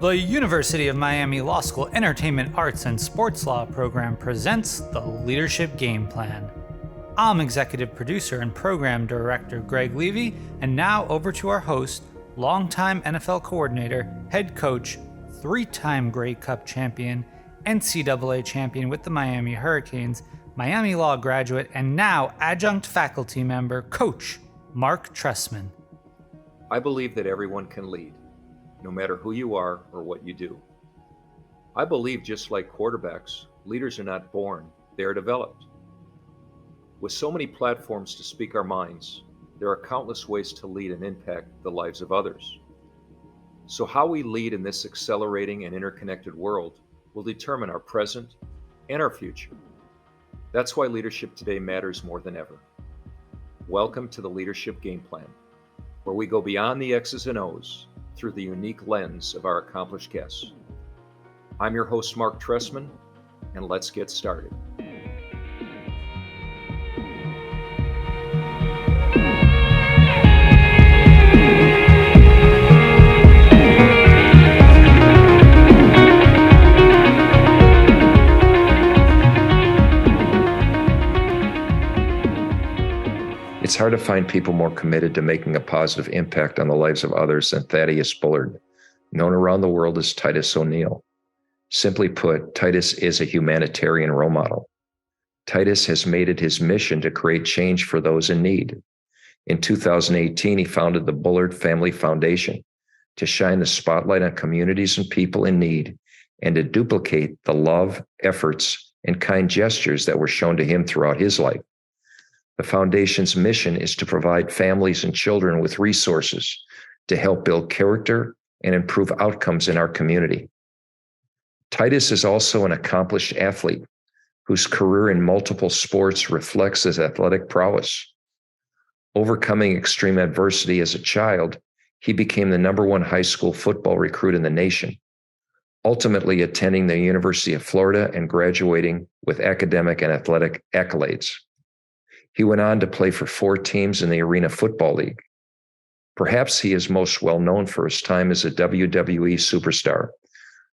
The University of Miami Law School Entertainment Arts and Sports Law program presents the Leadership Game Plan. I'm executive producer and program director Greg Levy, and now over to our host, longtime NFL coordinator, head coach, three-time Grey Cup champion, NCAA champion with the Miami Hurricanes, Miami Law graduate, and now adjunct faculty member, Coach Marc Trestman. I believe that everyone can lead, no matter who you are or what you do. I believe, just like quarterbacks, leaders are not born, they are developed. With so many platforms to speak our minds, there are countless ways to lead and impact the lives of others. So how we lead in this accelerating and interconnected world will determine our present and our future. That's why leadership today matters more than ever. Welcome to the Leadership Game Plan, where we go beyond the X's and O's through the unique lens of our accomplished guests. I'm your host, Marc Trestman, and let's get started. It's hard to find people more committed to making a positive impact on the lives of others than Thaddeus Bullard, known around the world as Titus O'Neil. Simply put, Titus is a humanitarian role model. Titus has made it his mission to create change for those in need. In 2018, he founded the Bullard Family Foundation to shine the spotlight on communities and people in need and to duplicate the love, efforts, and kind gestures that were shown to him throughout his life. The foundation's mission is to provide families and children with resources to help build character and improve outcomes in our community. Titus is also an accomplished athlete whose career in multiple sports reflects his athletic prowess. Overcoming extreme adversity as a child, he became the #1 high school football recruit in the nation, ultimately attending the University of Florida and graduating with academic and athletic accolades. He went on to play for 4 teams in the Arena Football League. Perhaps he is most well known for his time as a WWE superstar,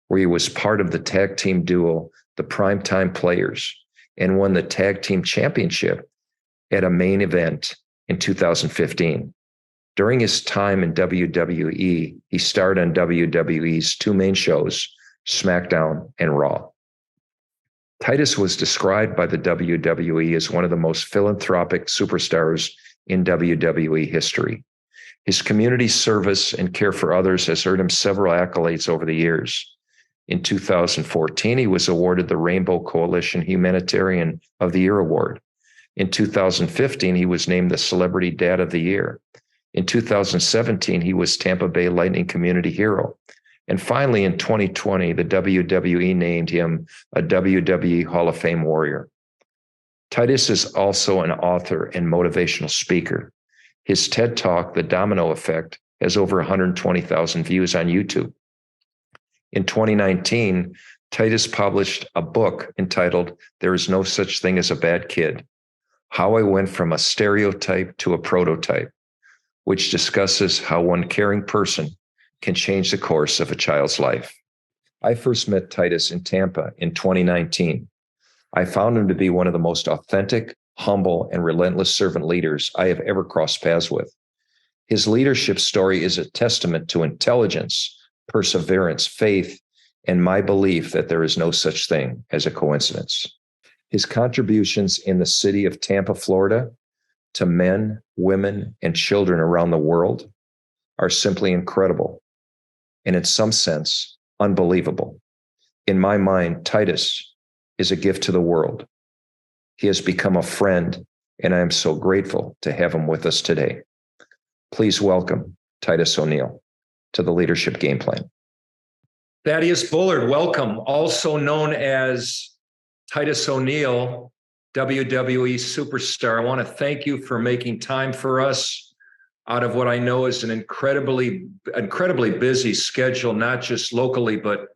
where he was part of the tag team duo, the Primetime Players, and won the tag team championship at a main event in 2015. During his time in WWE, he starred on WWE's 2 main shows, SmackDown and Raw. Titus was described by the WWE as one of the most philanthropic superstars in WWE history. His community service and care for others has earned him several accolades over the years. In 2014, he was awarded the Rainbow Coalition Humanitarian of the Year Award. In 2015, he was named the Celebrity Dad of the Year. In 2017, he was Tampa Bay Lightning Community Hero. And finally, in 2020, the WWE named him a WWE Hall of Fame warrior. Titus is also an author and motivational speaker. His TED Talk, The Domino Effect, has over 120,000 views on YouTube. In 2019, Titus published a book entitled There Is No Such Thing as a Bad Kid: How I Went from a Stereotype to a Prototype, which discusses how one caring person can change the course of a child's life. I first met Titus in Tampa in 2019. I found him to be one of the most authentic, humble, and relentless servant leaders I have ever crossed paths with. His leadership story is a testament to intelligence, perseverance, faith, and my belief that there is no such thing as a coincidence. His contributions in the city of Tampa, Florida, to men, women, and children around the world are simply incredible, and in some sense, unbelievable. In my mind, Titus is a gift to the world. He has become a friend, and I am so grateful to have him with us today. Please welcome Titus O'Neil to the Leadership Game Plan. Thaddeus Bullard, welcome. Also known as Titus O'Neil, WWE superstar. I want to thank you for making time for us out of what I know is an incredibly busy schedule, not just locally, but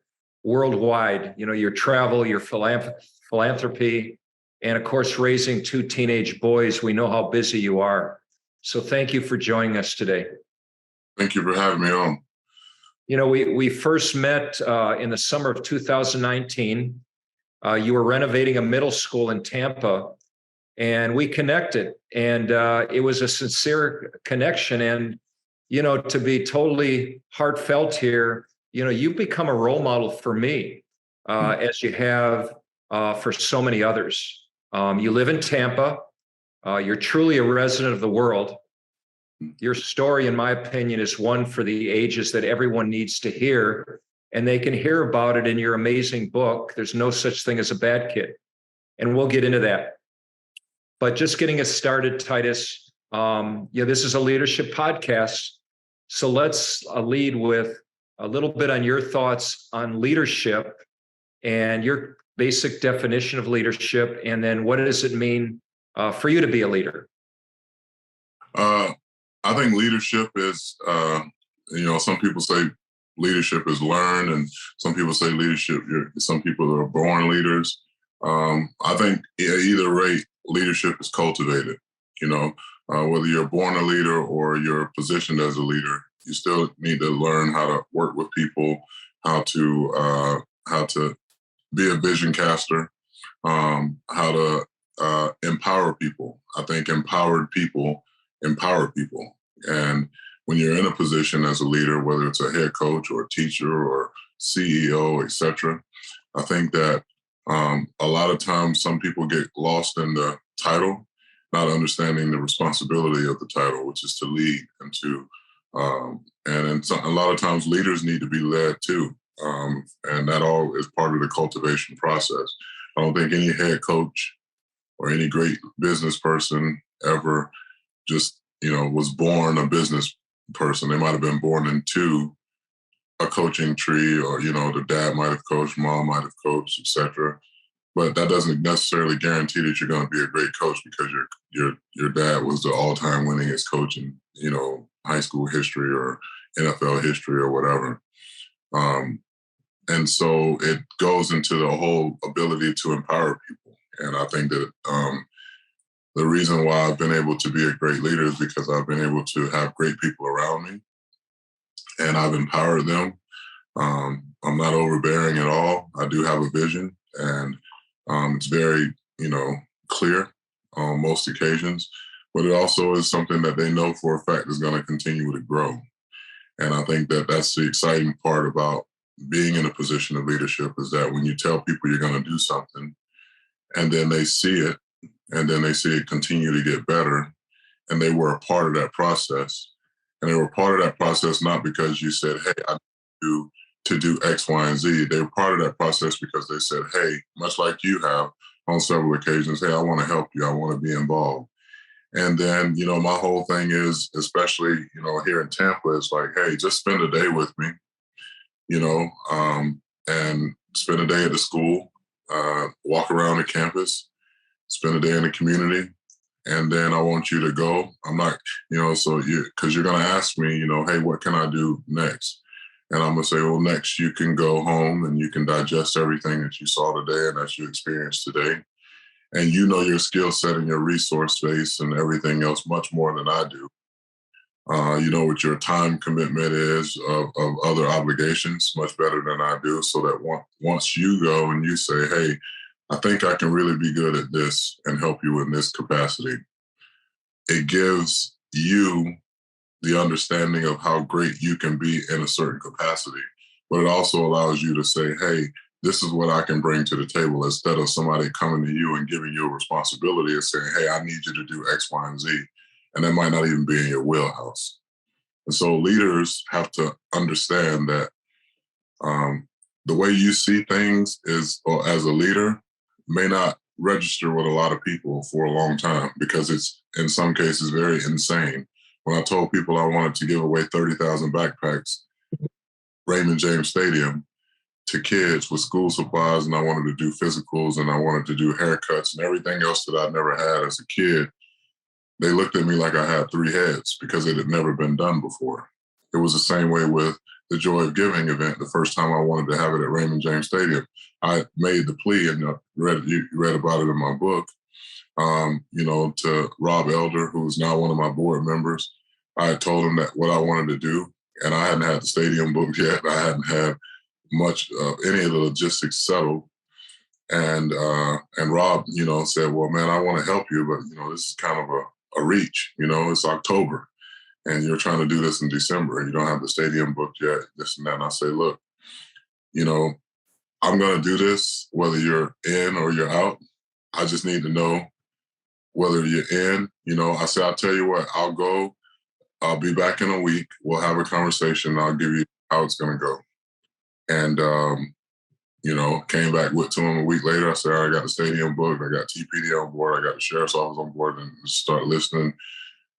worldwide. You know, your travel, your philanthropy, and of course, raising 2 teenage boys. We know how busy you are. So thank you for joining us today. Thank you for having me on. We first met in the summer of 2019. You were renovating a middle school in Tampa, and we connected. And it was a sincere connection. And, to be totally heartfelt here, you've become a role model for me, as you have for so many others. You live in Tampa. You're truly a resident of the world. Your story, in my opinion, is one for the ages that everyone needs to hear, and they can hear about it in your amazing book, There's No Such Thing as a Bad Kid. And we'll get into that. But just getting us started, Titus, this is a leadership podcast. So let's lead with a little bit on your thoughts on leadership and your basic definition of leadership. And then what does it mean for you to be a leader? I think leadership is, some people say leadership is learned, and some people say some people are born leaders. I think either rate, leadership is cultivated. Whether you're born a leader or you're positioned as a leader, you still need to learn how to work with people, how to be a vision caster, how to empower people. I think empowered people empower people. And when you're in a position as a leader, whether it's a head coach or a teacher or CEO, et cetera, I think that a lot of times some people get lost in the title, not understanding the responsibility of the title, which is to lead and to, a lot of times leaders need to be led too. And that all is part of the cultivation process. I don't think any head coach or any great business person ever just, was born a business person. They might have been born into a coaching tree, or, the dad might have coached, mom might have coached, etc. But that doesn't necessarily guarantee that you're going to be a great coach because your dad was the all-time winningest coach in, high school history or NFL history or whatever. And so it goes into the whole ability to empower people. And I think that the reason why I've been able to be a great leader is because I've been able to have great people around me, and I've empowered them. I'm not overbearing at all. I do have a vision, and it's very, clear on most occasions, but it also is something that they know for a fact is going to continue to grow. And I think that that's the exciting part about being in a position of leadership, is that when you tell people you're going to do something and then they see it, and then they see it continue to get better, and they were a part of that process. And they were part of that process not because you said, hey, I need to do X, Y, and Z. They were part of that process because they said, hey, much like you have on several occasions, hey, I want to help you. I want to be involved. And then, my whole thing is, especially, here in Tampa, it's like, hey, just spend a day with me, and spend a day at the school, walk around the campus, spend a day in the community, and then I want you to go. I'm not, because you're going to ask me, hey, what can I do next? And I'm going to say, well, next you can go home and you can digest everything that you saw today and that you experienced today. And your skill set and your resource base and everything else much more than I do. What your time commitment is of other obligations much better than I do, so that once you go and you say, hey, I think I can really be good at this and help you in this capacity, it gives you the understanding of how great you can be in a certain capacity. But it also allows you to say, hey, this is what I can bring to the table, instead of somebody coming to you and giving you a responsibility and saying, hey, I need you to do X, Y, and Z. And that might not even be in your wheelhouse. And so leaders have to understand that the way you see things or as a leader, may not register with a lot of people for a long time, because it's in some cases very insane. When I told people I wanted to give away 30,000 backpacks, Raymond James Stadium, to kids with school supplies, and I wanted to do physicals, and I wanted to do haircuts and everything else that I'd never had as a kid, they looked at me like I had three heads, because it had never been done before. It was the same way with the Joy of Giving event. The first time I wanted to have it at Raymond James Stadium, I made the plea, and you read about it in my book, to Rob Elder, who's now one of my board members. I told him that what I wanted to do, and I hadn't had the stadium booked yet. I hadn't had much of any of the logistics settled. And Rob, said, "Well, man, I want to help you, but this is kind of a reach. It's October, and you're trying to do this in December, and you don't have the stadium booked yet. This and that." And I say, "Look, I'm going to do this whether you're in or you're out. I just need to know whether you're in. I said, I'll tell you what, I'll go. I'll be back in a week. We'll have a conversation. I'll give you how it's going to go." And came back to him a week later. I said, "All right, I got the stadium booked. I got TPD on board. I got the sheriff's office on board," and start listening.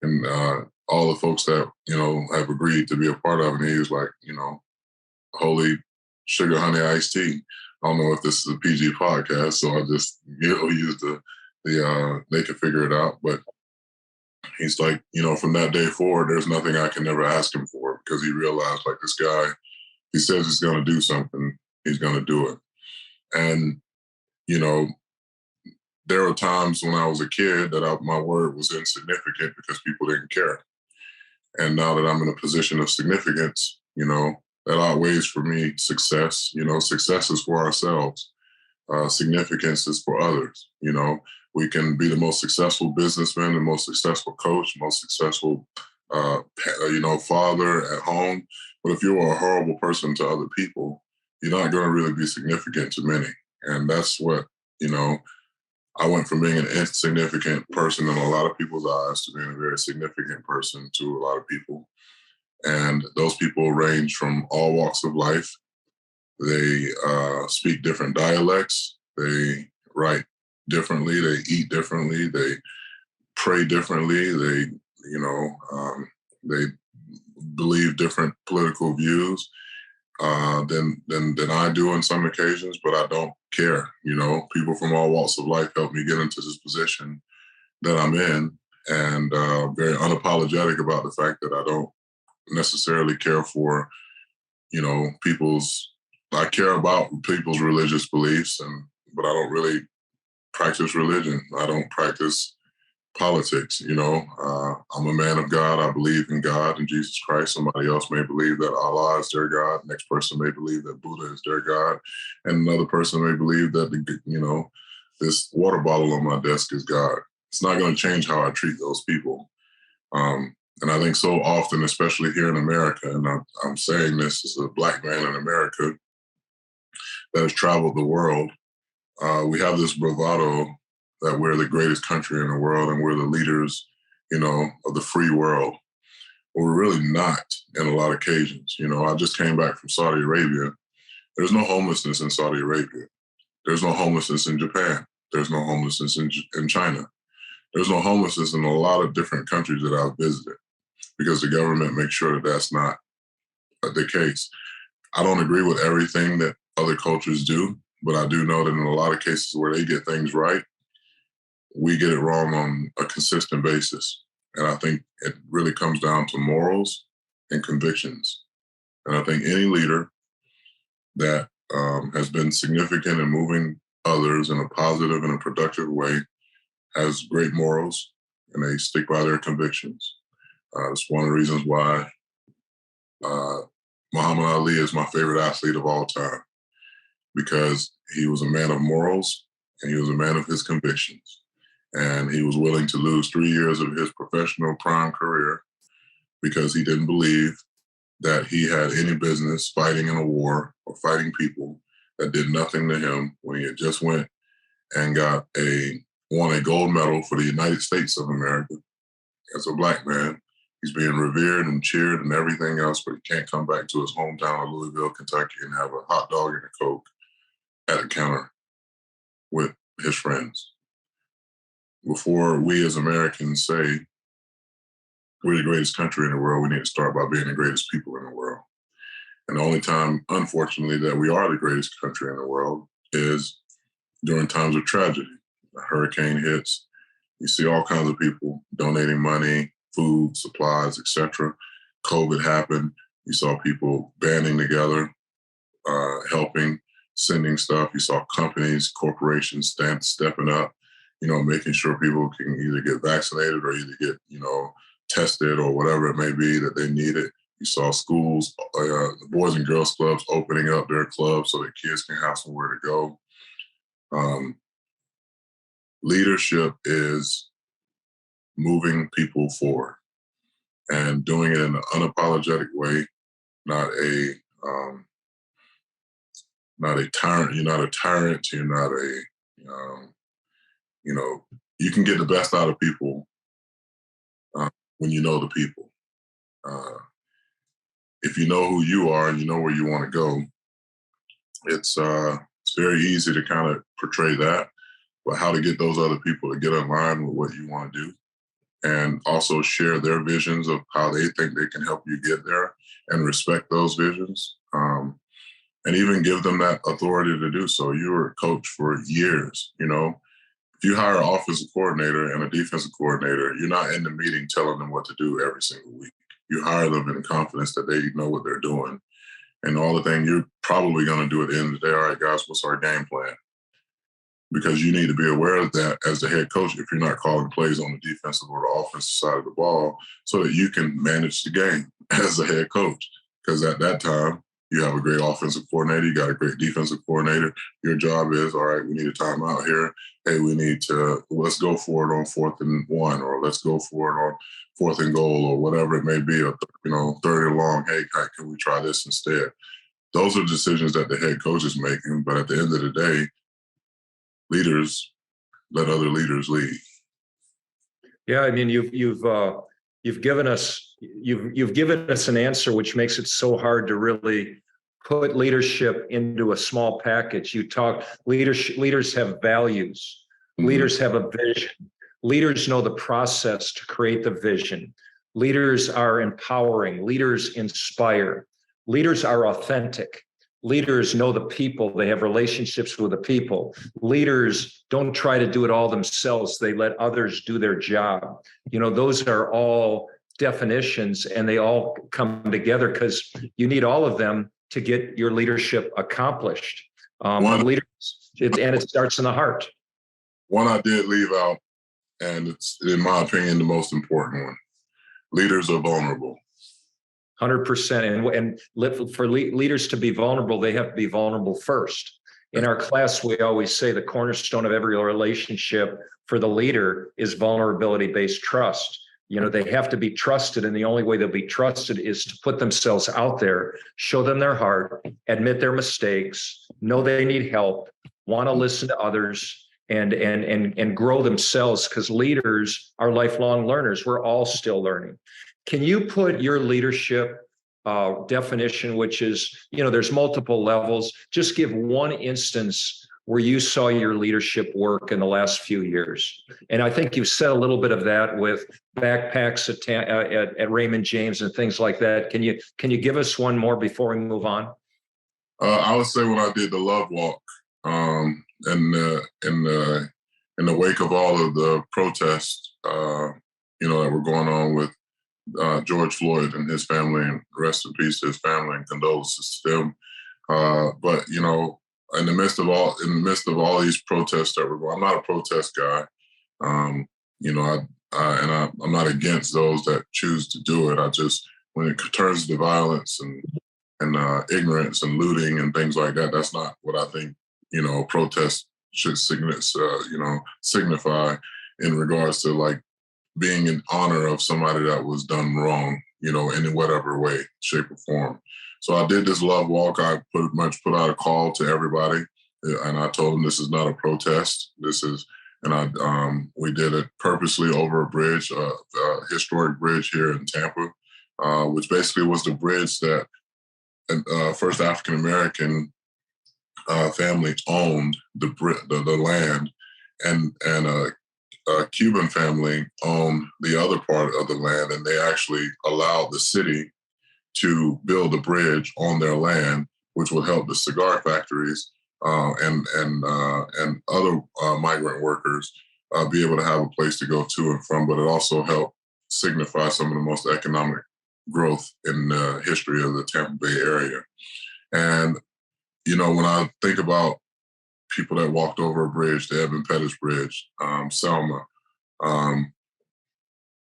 And all the folks that, have agreed to be a part of it. And he was like, holy sugar, honey, iced tea. I don't know if this is a PG podcast, so I just, used the they could figure it out. But he's like, from that day forward, there's nothing I can never ask him for, because he realized, like, this guy, he says he's going to do something, he's going to do it. And, there were times when I was a kid that my word was insignificant because people didn't care. And now that I'm in a position of significance, that outweighs for me success. Success is for ourselves. Significance is for others. We can be the most successful businessman, the most successful coach, most successful, father at home. But if you're a horrible person to other people, you're not going to really be significant to many. And that's what, I went from being an insignificant person in a lot of people's eyes to being a very significant person to a lot of people. And those people range from all walks of life. They speak different dialects. They write differently. They eat differently. They pray differently. They believe different political views than I do on some occasions, but I don't care. People from all walks of life helped me get into this position that I'm in, and very unapologetic about the fact that I don't necessarily care for, I care about people's religious beliefs, but I don't really practice religion. I don't practice politics. I'm a man of God. I believe in God and Jesus Christ. Somebody else may believe that Allah is their God. Next person may believe that Buddha is their God. And another person may believe that, this water bottle on my desk is God. It's not going to change how I treat those people. And I think so often, especially here in America, and I'm saying this as a Black man in America that has traveled the world, we have this bravado that we're the greatest country in the world and we're the leaders, of the free world. But we're really not in a lot of occasions. I just came back from Saudi Arabia. There's no homelessness in Saudi Arabia. There's no homelessness in Japan. There's no homelessness in China. There's no homelessness in a lot of different countries that I've visited, because the government makes sure that that's not the case. I don't agree with everything that other cultures do, but I do know that in a lot of cases where they get things right, we get it wrong on a consistent basis. And I think it really comes down to morals and convictions. And I think any leader that has been significant in moving others in a positive and a productive way has great morals, and they stick by their convictions. It's one of the reasons why Muhammad Ali is my favorite athlete of all time, because he was a man of morals and he was a man of his convictions. And he was willing to lose 3 years of his professional prime career because he didn't believe that he had any business fighting in a war or fighting people that did nothing to him, when he had just went and won a gold medal for the United States of America. As a Black man, he's being revered and cheered and everything else, but he can't come back to his hometown of Louisville, Kentucky, and have a hot dog and a Coke at a counter with his friends. Before we as Americans say we're the greatest country in the world, we need to start by being the greatest people in the world. And the only time, unfortunately, that we are the greatest country in the world is during times of tragedy. A hurricane hits, you see all kinds of people donating money, food, supplies, etc. COVID happened, you saw people banding together, helping, sending stuff. You saw companies, corporations stepping up, making sure people can either get vaccinated or either get, tested or whatever it may be that they needed. You saw schools, the Boys and Girls Clubs opening up their clubs so that kids can have somewhere to go. Leadership is moving people forward and doing it in an unapologetic way, not a tyrant. You're not a tyrant. You're not a, you can get the best out of people when you know the people. If you know who you are and you know where you want to go, it's very easy to kind of portray that, but how to get those other people to get in line with what you want to do and also share their visions of how they think they can help you get there and respect those visions. And even give them that authority to do so. You were a coach for years, If you hire an offensive coordinator and a defensive coordinator, you're not in the meeting telling them what to do every single week. You hire them in confidence that they know what they're doing. And all the thing you're probably going to do at the end of the day, all right, guys, what's our game plan? Because you need to be aware of that as the head coach if you're not calling plays on the defensive or the offensive side of the ball so that you can manage the game as a head coach. Because at that time, you have a great offensive coordinator. You got a great defensive coordinator. Your job is, all right, we need a timeout here. Hey, let's go for it on 4th and 1, or let's go for it on 4th and goal, or whatever it may be, or, 3rd and long. Hey, can we try this instead? Those are decisions that the head coach is making. But at the end of the day, leaders let other leaders lead. Yeah, I mean, you've given us an answer which makes it so hard to really put leadership into a small package. You talk leaders have values, leaders have a vision, leaders know the process to create the vision. Leaders are empowering, leaders inspire, leaders are authentic. Leaders know the people, they have relationships with the people. Leaders don't try to do it all themselves, they let others do their job. Those are all definitions and they all come together because you need all of them to get your leadership accomplished. And it starts in the heart. One I did leave out, and it's, in my opinion, the most important one. Leaders are vulnerable. 100%. And for leaders to be vulnerable, they have to be vulnerable first. In our class, we always say the cornerstone of every relationship for the leader is vulnerability-based trust. They have to be trusted, and the only way they'll be trusted is to put themselves out there, show them their heart, admit their mistakes, know they need help, want to listen to others, and grow themselves, because leaders are lifelong learners. We're all still learning. Can you put your leadership definition, which is, there's multiple levels, just give one instance where you saw your leadership work in the last few years? And I think you've said a little bit of that with backpacks at Raymond James and things like that. Can you give us one more before we move on? I would say when I did the Love Walk, in the wake of all of the protests, that were going on with George Floyd and his family, and rest in peace to his family and condolences to them. But in the midst of all these protests that were going, I'm not a protest guy. I'm not against those that choose to do it. I just, when it turns to violence and ignorance and looting and things like that, that's not what I think, protest should signify in regards to like being in honor of somebody that was done wrong, in whatever way, shape, or form. So I did this Love Walk. I pretty much put out a call to everybody, and I told them this is not a protest. We did it purposely over a bridge, a historic bridge here in Tampa, which basically was the bridge that first African American family owned the land, and a Cuban family owned the other part of the land, and they actually allowed the city to build a bridge on their land, which will help the cigar factories and other migrant workers be able to have a place to go to and from. But it also helped signify some of the most economic growth in the history of the Tampa Bay area. And when I think about people that walked over a bridge, the Edmund Pettus Bridge, Selma,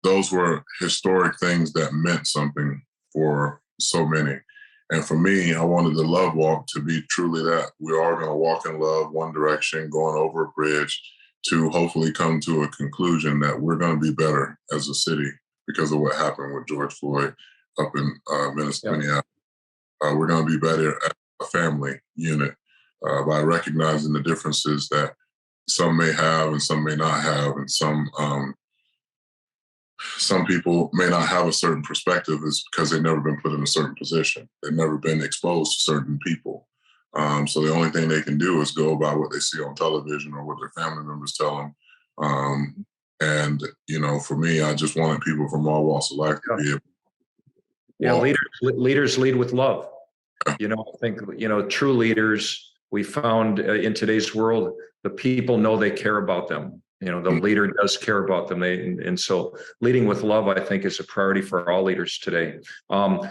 those were historic things that meant something for so many. And for me, I wanted the love walk to be truly that. We're all going to walk in love, one direction, going over a bridge to hopefully come to a conclusion that we're going to be better as a city because of what happened with George Floyd up in Minneapolis. We're going to be better as a family unit by recognizing the differences that some may have and some may not have, and some people may not have a certain perspective is because they've never been put in a certain position. They've never been exposed to certain people. So the only thing they can do is go by what they see on television or what their family members tell them. And, for me, I just wanted people from all walks of life to be able to leaders lead with love. I think, true leaders, we found in today's world, the people know they care about them. The leader does care about them. And so leading with love, I think, is a priority for all leaders today.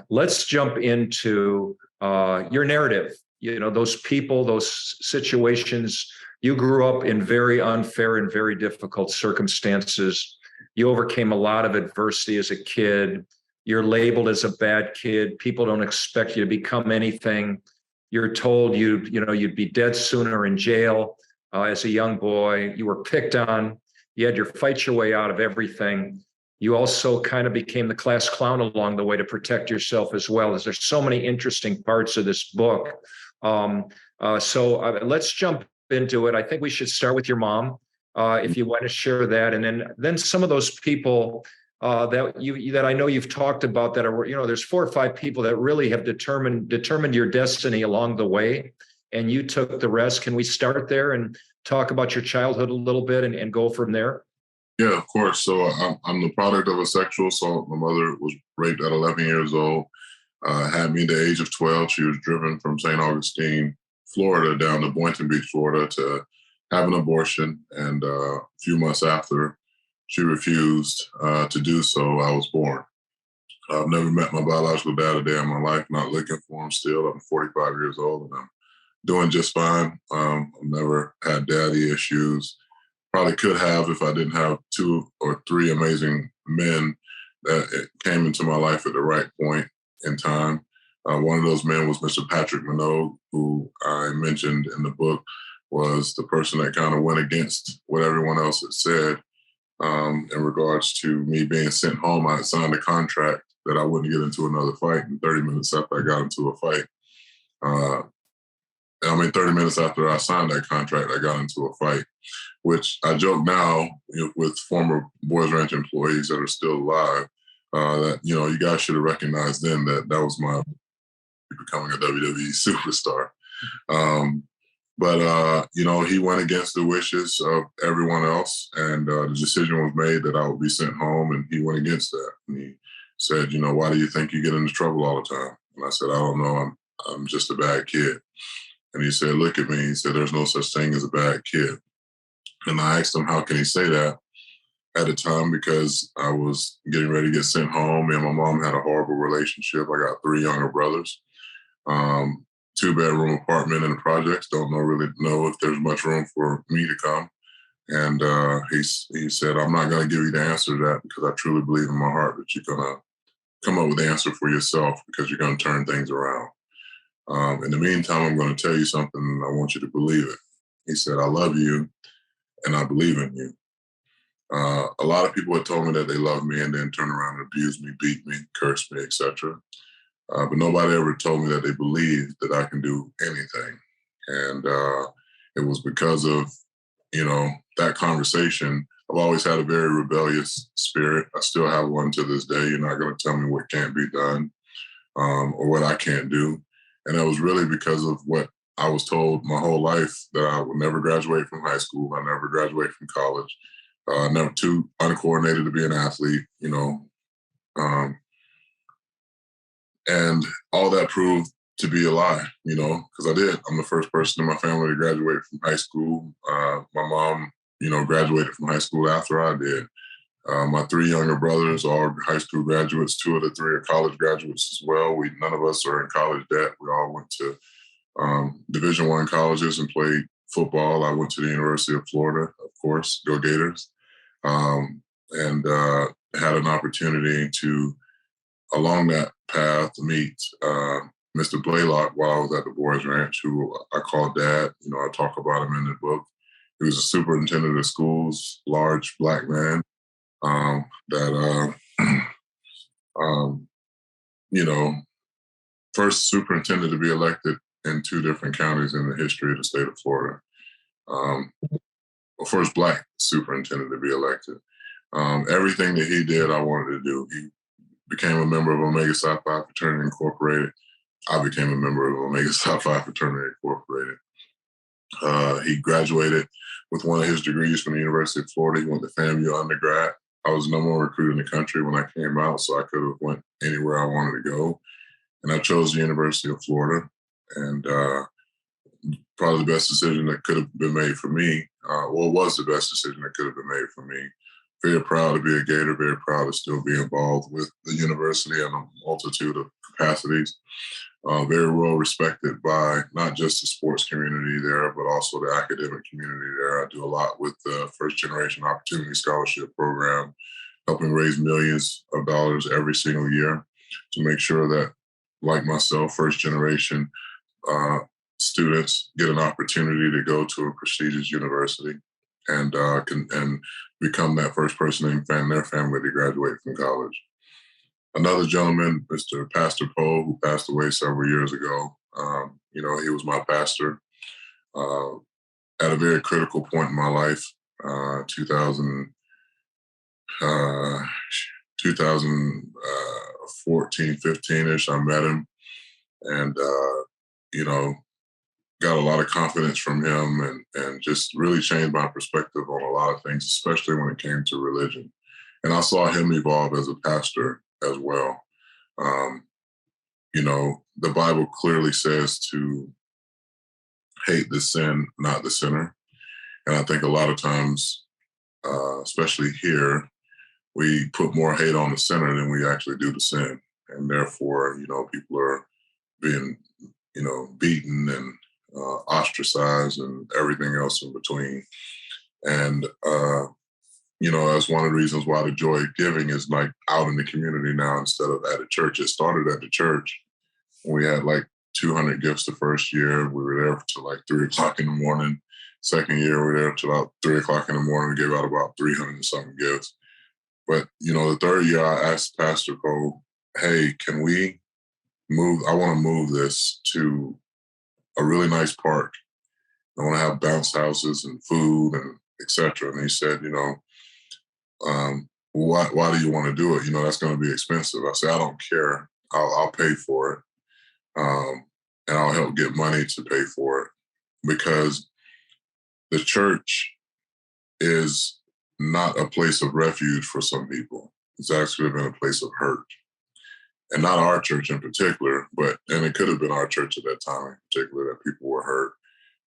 Let's jump into your narrative. Those people, those situations, you grew up in very unfair and very difficult circumstances. You overcame a lot of adversity as a kid. You're labeled as a bad kid. People don't expect you to become anything. You're told you'd be dead sooner in jail. As a young boy, you were picked on. You had to fight your way out of everything. You also kind of became the class clown along the way to protect yourself as well. As there's so many interesting parts of this book. So let's jump into it. I think we should start with your mom, if you want to share that, and then some of those people that I know you've talked about that are, there's 4 or 5 people that really have determined your destiny along the way. And you took the rest. Can we start there and talk about your childhood a little bit and go from there? Yeah, of course. So I'm the product of a sexual assault. My mother was raped at 11 years old, had me at the age of 12. She was driven from St. Augustine, Florida, down to Boynton Beach, Florida, to have an abortion. And a few months after she refused to do so, I was born. I've never met my biological dad a day in my life, not looking for him still. I'm 45 years old and I'm doing just fine. I've never had daddy issues. Probably could have if I didn't have 2 or 3 amazing men that came into my life at the right point in time. One of those men was Mr. Patrick Minogue, who I mentioned in the book was the person that kind of went against what everyone else had said in regards to me being sent home. I had signed a contract that I wouldn't get into another fight. And 30 minutes after I got into a fight, 30 minutes after I signed that contract, I got into a fight, which I joke now with former Boys Ranch employees that are still alive, that, you guys should have recognized then that was my becoming a WWE superstar. But he went against the wishes of everyone else, and the decision was made that I would be sent home, and he went against that. And he said, why do you think you get into trouble all the time? And I said, I don't know. I'm just a bad kid. And he said, look at me. He said, there's no such thing as a bad kid. And I asked him, how can he say that at the time? Because I was getting ready to get sent home. Me and my mom had a horrible relationship. I got 3 younger brothers, 2-bedroom apartment in the projects. Don't really know if there's much room for me to come. And he said, I'm not going to give you the answer to that because I truly believe in my heart that you're going to come up with the answer for yourself because you're going to turn things around. In the meantime, I'm going to tell you something and I want you to believe it. He said, I love you and I believe in you. A lot of people had told me that they love me and then turn around and abuse me, beat me, curse me, etc. But nobody ever told me that they believed that I can do anything. And it was because of, that conversation. I've always had a very rebellious spirit. I still have one to this day. You're not going to tell me what can't be done or what I can't do. And that was really because of what I was told my whole life, that I would never graduate from high school. I never graduate from college. Never too uncoordinated to be an athlete, and all that proved to be a lie, because I did. I'm the first person in my family to graduate from high school. My mom, graduated from high school after I did. My 3 younger brothers are high school graduates. 2 of the 3 are college graduates as well. None of us are in college debt. We all went to Division I colleges and played football. I went to the University of Florida, of course, go Gators, and had an opportunity to along that path, meet Mr. Blaylock while I was at the Boys Ranch, who I call Dad. You know, I talk about him in the book. He was a superintendent of schools, large Black man that, you know, first superintendent to be elected in 2 different counties in the history of the state of Florida. First Black superintendent to be elected. Everything that he did, I wanted to do. He became a member of Omega Psi Phi Fraternity Incorporated. I became a member of Omega Psi Phi Fraternity Incorporated. He graduated with one of his degrees from the University of Florida. He went to FAMU undergrad. I was the number 1 recruit in the country when I came out, so I could have went anywhere I wanted to go. And I chose the University of Florida. And probably the best decision that could have been made for me, was the best decision that could have been made for me. Very proud to be a Gator, very proud to still be involved with the university in a multitude of capacities. Very well respected by not just the sports community there, but also the academic community there. I do a lot with the First Generation Opportunity Scholarship Program, helping raise millions of dollars every single year to make sure that, like myself, first generation students get an opportunity to go to a prestigious university and can become that first person in their family to graduate from college. Another gentleman, Mr. Pastor Poe, who passed away several years ago. You know, he was my pastor at a very critical point in my life, 2014, 15-ish. I met him and, you know, got a lot of confidence from him and just really changed my perspective on a lot of things, especially when it came to religion. And I saw him evolve as a pastor as well. You know, the Bible clearly says to hate the sin, not the sinner. And I think a lot of times, especially here, we put more hate on the sinner than we actually do the sin. And therefore, you know, people are being, you know, beaten and ostracized and everything else in between. And, you know, that's one of the reasons why the joy of giving is like out in the community now instead of at a church. It started at the church. We had like 200 gifts the first year. We were there till like 3 o'clock in the morning. Second year, we were there till about 3 o'clock in the morning. We gave out about 300 and something gifts. But, you know, the third year I asked Pastor Cole, hey, can we move? I want to move this to a really nice park. I want to have bounce houses and food and et cetera. And he said, you know, why do you want to do it? You know, that's going to be expensive. I said, I don't care. I'll pay for it. And I'll help get money to pay for it because the church is not a place of refuge for some people. It's actually been a place of hurt. And not our church in particular, and it could have been our church at that time in particular that people were hurt.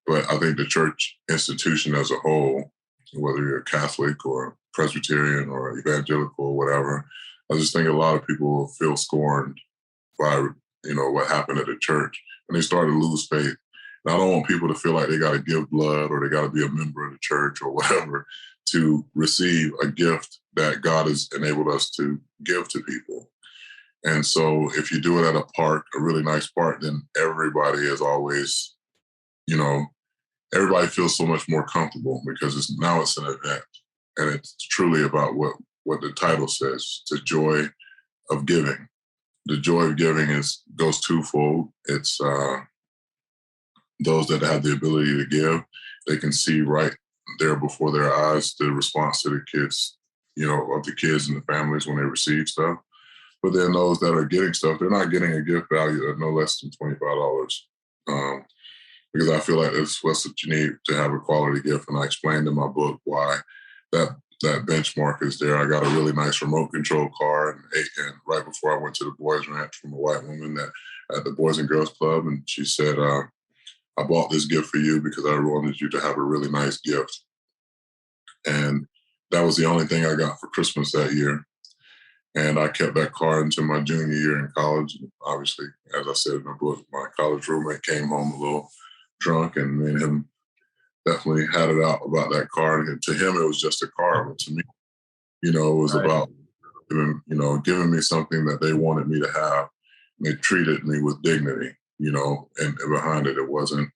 But I think the church institution as a whole, whether you're Catholic or Presbyterian or evangelical or whatever, I just think a lot of people feel scorned by, you know, what happened at the church. And they started to lose faith. And I don't want people to feel like they got to give blood or they got to be a member of the church or whatever to receive a gift that God has enabled us to give to people. And so if you do it at a park, a really nice park, then everybody is always, you know, everybody feels so much more comfortable because it's an event. And it's truly about what the title says, the joy of giving. The joy of giving goes twofold. It's those that have the ability to give, they can see right there before their eyes the response to the kids, you know, of the kids and the families when they receive stuff. But then those that are getting stuff, they're not getting a gift value of no less than $25. Because I feel like that's what you need to have a quality gift. And I explained in my book why that benchmark is there. I got a really nice remote control car and right before I went to the Boys Ranch from a white woman at the Boys and Girls Club. And she said, I bought this gift for you because I wanted you to have a really nice gift. And that was the only thing I got for Christmas that year. And I kept that car until my junior year in college. And obviously, as I said in the book, my college roommate came home a little drunk and me and him definitely had it out about that car. And to him, it was just a car. But to me, you know, it was about giving me something that they wanted me to have. And they treated me with dignity, and behind it, it wasn't,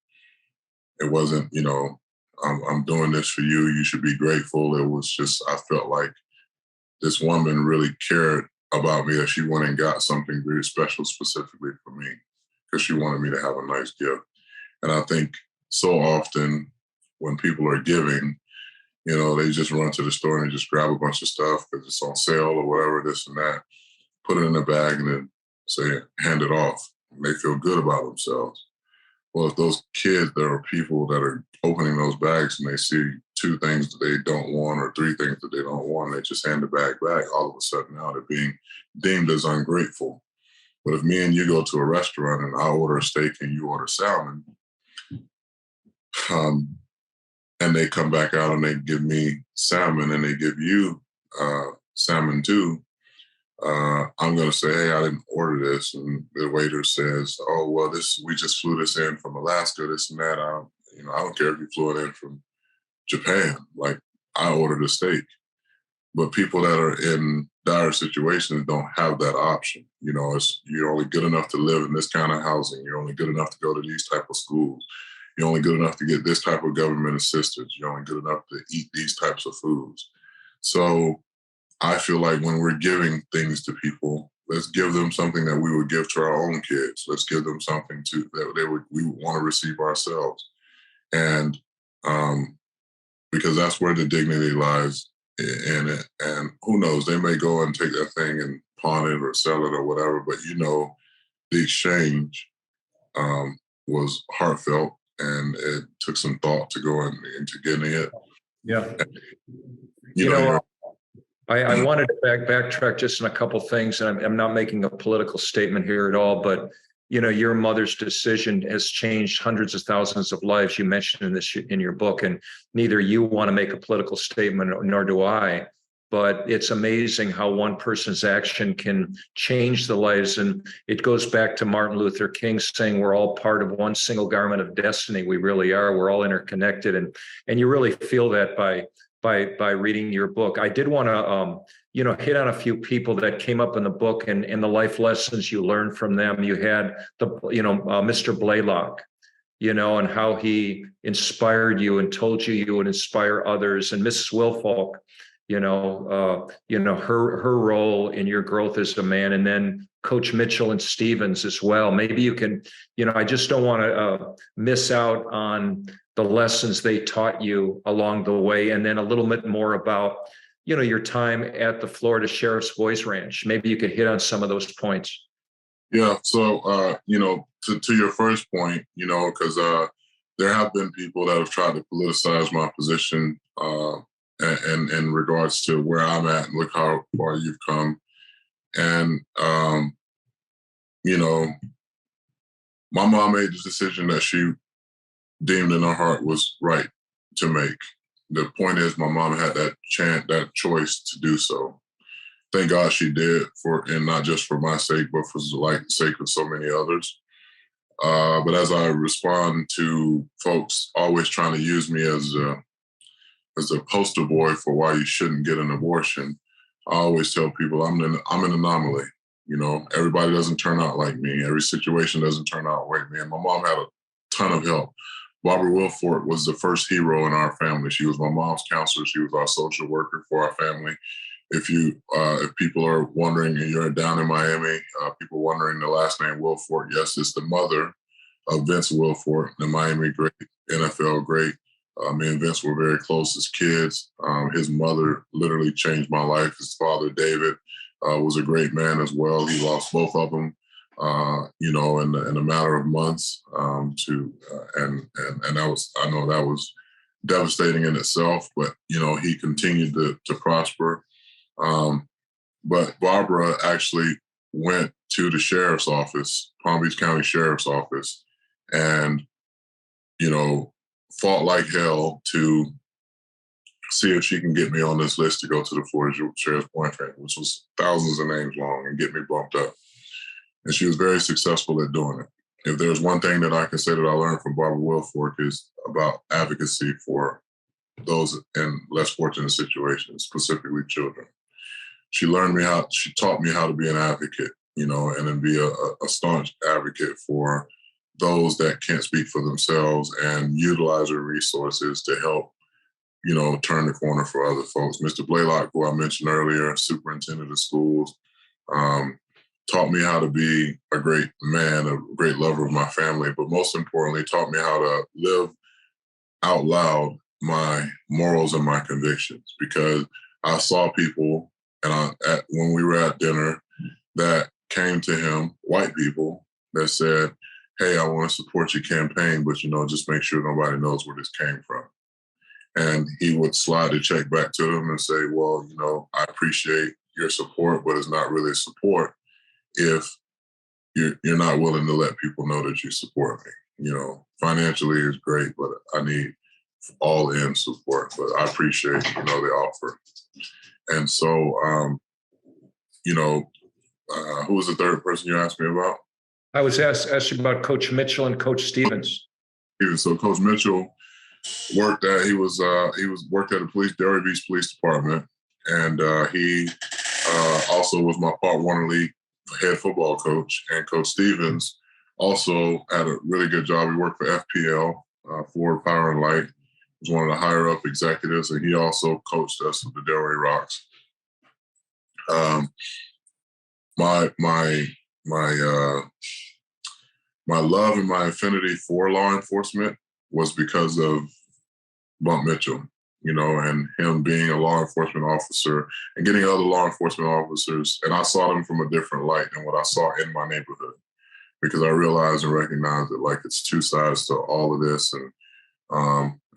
I'm doing this for you. You should be grateful. It was just, I felt like this woman really cared about me, that she went and got something very special specifically for me because she wanted me to have a nice gift. And I think so often when people are giving, they just run to the store and just grab a bunch of stuff because it's on sale or whatever, this and that, put it in a bag and then say, hand it off. And they feel good about themselves. Well, if those kids, there are people that are opening those bags and they see 2 things that they don't want or 3 things that they don't want, they just hand the bag back. All of a sudden now they're being deemed as ungrateful. But if me and you go to a restaurant and I order a steak and you order salmon, and they come back out and they give me salmon and they give you salmon too, I'm going to say, hey, I didn't order this. And the waiter says, oh, well, we just flew this in from Alaska, this and that. I don't care if you flew it in from Japan. Like, I ordered a steak. But people that are in dire situations don't have that option. You're only good enough to live in this kind of housing. You're only good enough to go to these type of schools. You're only good enough to get this type of government assistance. You're only good enough to eat these types of foods. So I feel like when we're giving things to people, let's give them something that we would give to our own kids. Let's give them something that we would want to receive ourselves. And because that's where the dignity lies in it. And who knows, they may go and take that thing and pawn it or sell it or whatever, but the exchange was heartfelt and it took some thought to go into getting it. Yeah. And, I wanted to backtrack just in a couple things, and I'm not making a political statement here at all, but your mother's decision has changed hundreds of thousands of lives. You mentioned in your book, and neither you want to make a political statement, nor do I. But it's amazing how one person's action can change the lives. And it goes back to Martin Luther King saying we're all part of one single garment of destiny. We really are. We're all interconnected. And you really feel that by reading your book. I did want to hit on a few people that came up in the book and the life lessons you learned from them. You had Mr. Blaylock, and how he inspired you and told you would inspire others, and Mrs. Wilfolk, her role in your growth as a man, and then Coach Mitchell and Stevens as well. Maybe you can, I just don't want to miss out on the lessons they taught you along the way, and then a little bit more about, your time at the Florida Sheriff's Boys Ranch. Maybe you could hit on some of those points. Yeah. So, to your first point, because there have been people that have tried to politicize my position and in regards to where I'm at, and look how far you've come. And, my mom made the decision that she deemed in her heart was right to make. The point is, my mom had that choice to do so. Thank God she did, and not just for my sake, but for the sake of so many others. But as I respond to folks always trying to use me as a poster boy for why you shouldn't get an abortion, I always tell people I'm an anomaly. Everybody doesn't turn out like me. Every situation doesn't turn out like me. And my mom had a ton of help. Barbara Wilford was the first hero in our family. She was my mom's counselor. She was our social worker for our family. If people are wondering, and you're down in Miami, people wondering the last name Wilford, yes, it's the mother of Vince Wilford, the Miami great, NFL great. Me and Vince were very close as kids. His mother literally changed my life. His father, David, was a great man as well. He lost both of them, in a matter of months. And that was devastating in itself. But he continued to prosper. But Barbara actually went to the sheriff's office, Palm Beach County Sheriff's Office, and fought like hell to see if she can get me on this list to go to the Florida Sheriff's Point Ranch, which was thousands of names long, and get me bumped up. And she was very successful at doing it. If there's one thing that I can say that I learned from Barbara Wilfork is about advocacy for those in less fortunate situations, specifically children. she taught me how to be an advocate, and then be a staunch advocate for those that can't speak for themselves and utilize their resources to help, turn the corner for other folks. Mr. Blaylock, who I mentioned earlier, superintendent of schools, taught me how to be a great man, a great lover of my family, but most importantly, taught me how to live out loud my morals and my convictions, because I saw people when we were at dinner that came to him, white people, that said, hey, I want to support your campaign, but, just make sure nobody knows where this came from. And he would slide the check back to them and say, well, I appreciate your support, but it's not really support if you're not willing to let people know that you support me. Financially is great, but I need all in support. But I appreciate, the offer. And so, who was the third person you asked me about? I was asked you about Coach Mitchell and Coach Stevens. So Coach Mitchell worked at the Delray Beach Police Department, and he also was my Part Warner League head football coach. And Coach Stevens also had a really good job. He worked for FPL, Florida Power and Light. He was one of the higher up executives, and he also coached us with the Delray Rocks. My love and my affinity for law enforcement was because of Bump Mitchell, and him being a law enforcement officer and getting other law enforcement officers. And I saw them from a different light than what I saw in my neighborhood, because I realized and recognized that it's two sides to all of this. And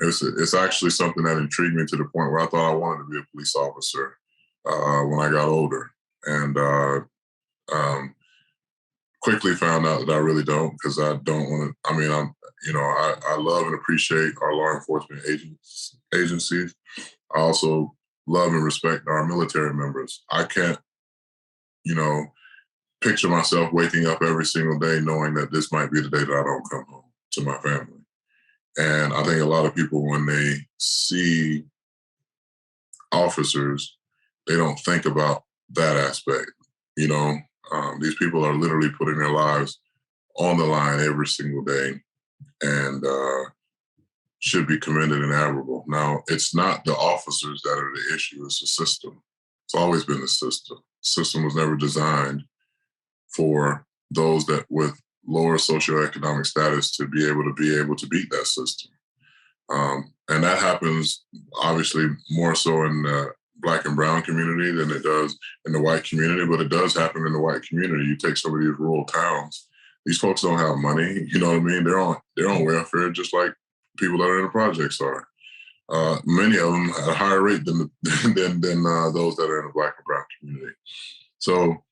it's actually something that intrigued me to the point where I thought I wanted to be a police officer when I got older. And quickly found out that I really don't, because I don't want to. I love and appreciate our law enforcement agencies. I also love and respect our military members. I can't, picture myself waking up every single day knowing that this might be the day that I don't come home to my family. And I think a lot of people, when they see officers, they don't think about that aspect. These people are literally putting their lives on the line every single day, and should be commended and admirable. Now, it's not the officers that are the issue, it's the system. It's always been the system. The system was never designed for those that with lower socioeconomic status to be able to beat that system. And that happens obviously more so in the Black and brown community than it does in the white community, but it does happen in the white community. You take some of these rural towns, these folks don't have money, you know what I mean? They're on welfare just like people that are in the projects are. Many of them at a higher rate than those that are in the Black and brown community. So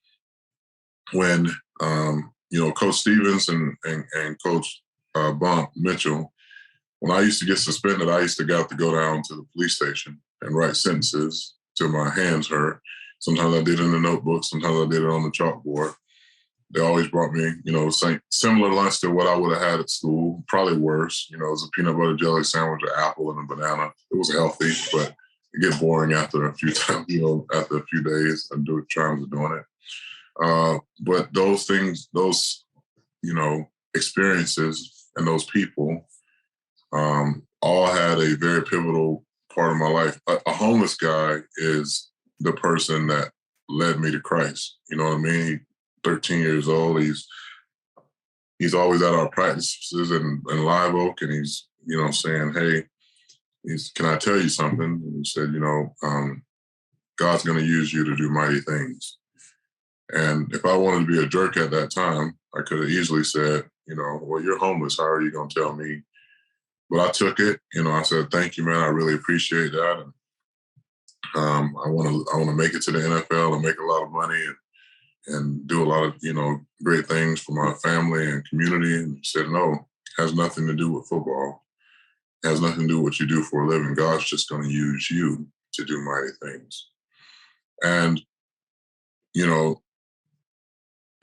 when Coach Stevens and Coach Bump Mitchell, when I used to get suspended, I used to go down to the police station and write sentences till my hands hurt. Sometimes I did it in the notebook. Sometimes I did it on the chalkboard. They always brought me, similar lunch to what I would have had at school, probably worse. It was a peanut butter jelly sandwich, an apple, and a banana. It was healthy, but it gets boring after a few times, after a few days and times of doing it. But those things, experiences and those people all had a very pivotal part of my life. A homeless guy is the person that led me to Christ. You know what I mean? 13 years old. He's always at our practices in Live Oak, and he's, saying, hey, can I tell you something? And he said, God's going to use you to do mighty things. And if I wanted to be a jerk at that time, I could have easily said, well, you're homeless. How are you going to tell me? But I took it. I said, thank you, man. I really appreciate that. And I want to make it to the NFL and make a lot of money and do a lot of, great things for my family and community. And he said, no, it has nothing to do with football. It has nothing to do with what you do for a living. God's just going to use you to do mighty things. And,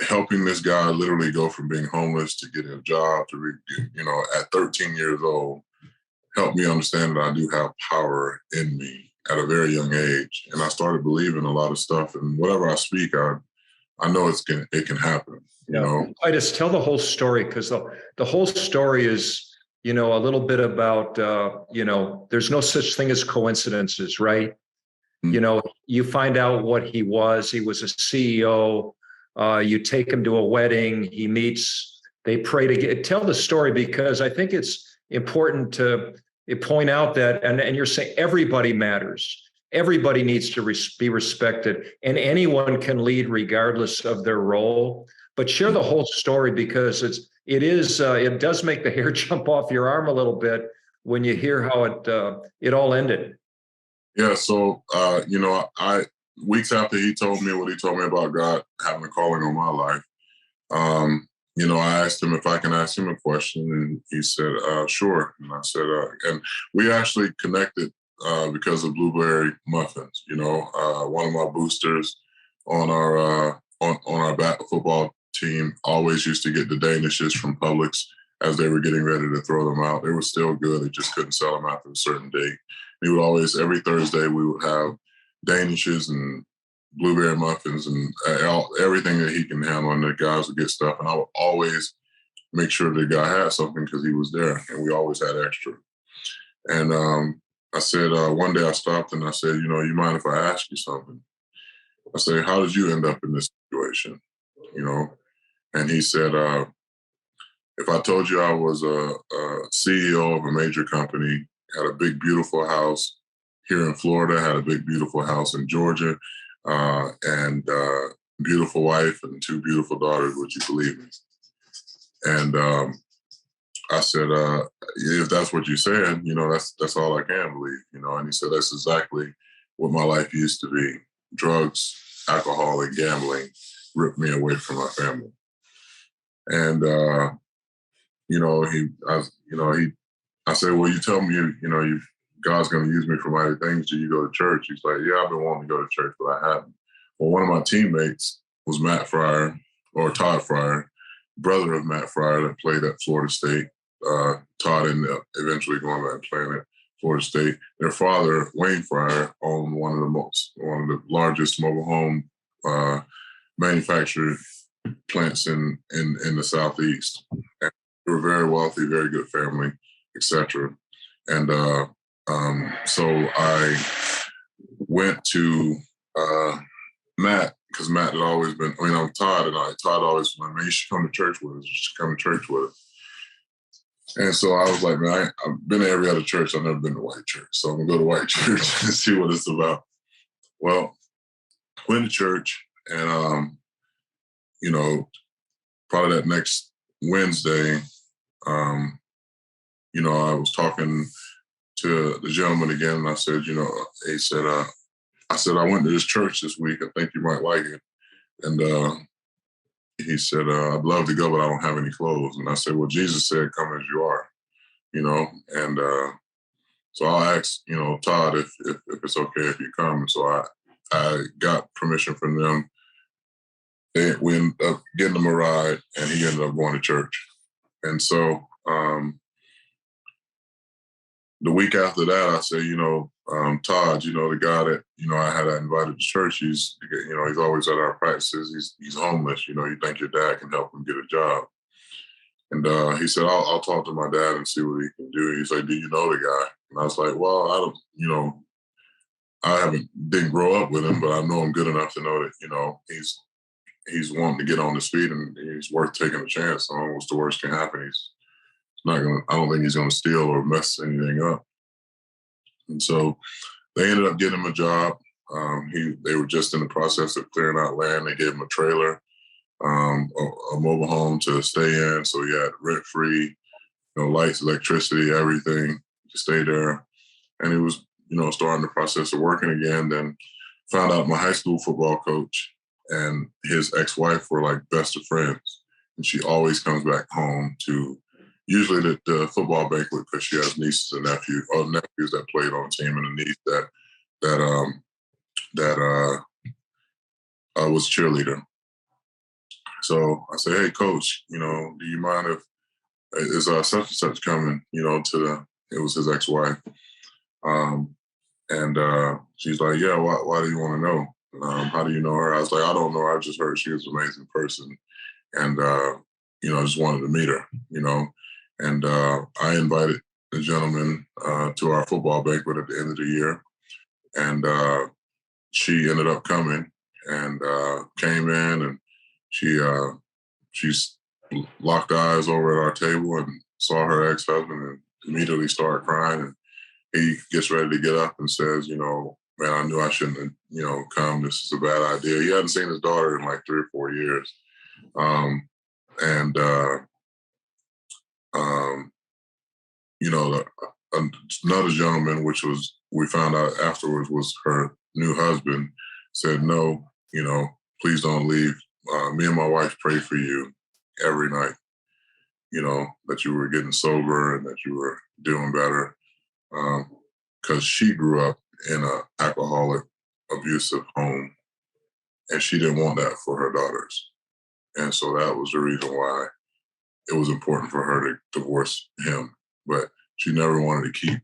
helping this guy literally go from being homeless to getting a job to, at 13 years old, helped me understand that I do have power in me at a very young age, and I started believing a lot of stuff. And whatever I speak, I know it can happen. You know, Titus, tell the whole story, because the whole story is, a little bit about, there's no such thing as coincidences, right? Mm-hmm. You find out what he was. He was a CEO. You take him to a wedding. He meets. They pray to tell the story, because I think it's important to point out that, and you're saying everybody matters. Everybody needs to be respected, and anyone can lead regardless of their role. But share the whole story, because it does make the hair jump off your arm a little bit when you hear how it all ended. Yeah. So, weeks after he told me what he told me about God having a calling on my life, I asked him if I can ask him a question, and he said, sure. And I said, and we actually connected because of blueberry muffins. One of my boosters on our football team always used to get the Danishes from Publix as they were getting ready to throw them out. They were still good. They just couldn't sell them after a certain date. He would always, every Thursday, we would have Danishes and blueberry muffins and everything that he can handle, and the guys would get stuff. And I would always make sure the guy had something because he was there, and we always had extra. And I said, one day I stopped and I said, you mind if I ask you something? I said, how did you end up in this situation? And he said, if I told you I was a CEO of a major company, had a big, beautiful house here in Florida, had a big, beautiful house in Georgia, and beautiful wife and 2 beautiful daughters, would you believe me? And I said, if that's what you're saying, that's all I can believe, And he said, that's exactly what my life used to be. Drugs, alcohol, and gambling ripped me away from my family. And I said, well, you tell me, God's going to use me for mighty things. Do you go to church? He's like, yeah, I've been wanting to go to church, but I haven't. Well, one of my teammates was Matt Fryer, or Todd Fryer, brother of Matt Fryer, that played at Florida State. Todd ended up eventually going back and playing at Florida State. Their father, Wayne Fryer, owned one of the largest mobile home manufacturing plants in the Southeast. And they were very wealthy, very good family, etc. And so I went to Matt, because Matt had always been, I'm Todd, and Todd always was like, man, you should come to church with us. You should come to church with us. And so I was like, man, I've been to every other church. I've never been to white church. So I'm going to go to white church and see what it's about. Well, went to church, and, probably that next Wednesday, I was talking to the gentleman again, and I said, he said, I went to this church this week. I think you might like it. And he said, I'd love to go, but I don't have any clothes. And I said, well, Jesus said, come as you are, And so I asked, Todd, if it's okay if you come. And so I got permission from them. We ended up getting him a ride, and he ended up going to church. And so the week after that, I said, Todd, the guy that, I had invited to church, he's always at our practices. He's homeless. You think your dad can help him get a job. And he said, I'll talk to my dad and see what he can do. He's like, do you know the guy? And I was like, well, I don't, I didn't grow up with him, but I know him good enough to know that, he's wanting to get on his feet, and he's worth taking a chance on. What's the worst can happen? He's not going to, I don't think he's going to steal or mess anything up. And so they ended up getting him a job. They were just in the process of clearing out land. They gave him a trailer, a mobile home to stay in. So he had rent-free, lights, electricity, everything to stay there. And he was, starting the process of working again. Then found out my high school football coach and his ex-wife were like best of friends. And she always comes back home to usually the football banquet, because she has nieces and nephews that played on the team, and a niece that was a cheerleader. So I said, hey, coach, do you mind if is such and such coming, it was his ex-wife. And she's like, yeah, why do you want to know? How do you know her? I was like, I don't know her. I just heard she was an amazing person. And, I just wanted to meet her, And I invited the gentleman to our football banquet at the end of the year. And she ended up coming and came in, and she's locked eyes over at our table and saw her ex-husband and immediately started crying. And he gets ready to get up and says, man, I knew I shouldn't have, come. This is a bad idea. He hadn't seen his daughter in like 3 or 4 years. And another gentleman, which was, we found out afterwards was her new husband, said, no, please don't leave. Me and my wife pray for you every night, that you were getting sober and that you were doing better. Because she grew up in an alcoholic, abusive home, and she didn't want that for her daughters. And so that was the reason why it was important for her to divorce him. But she never wanted to keep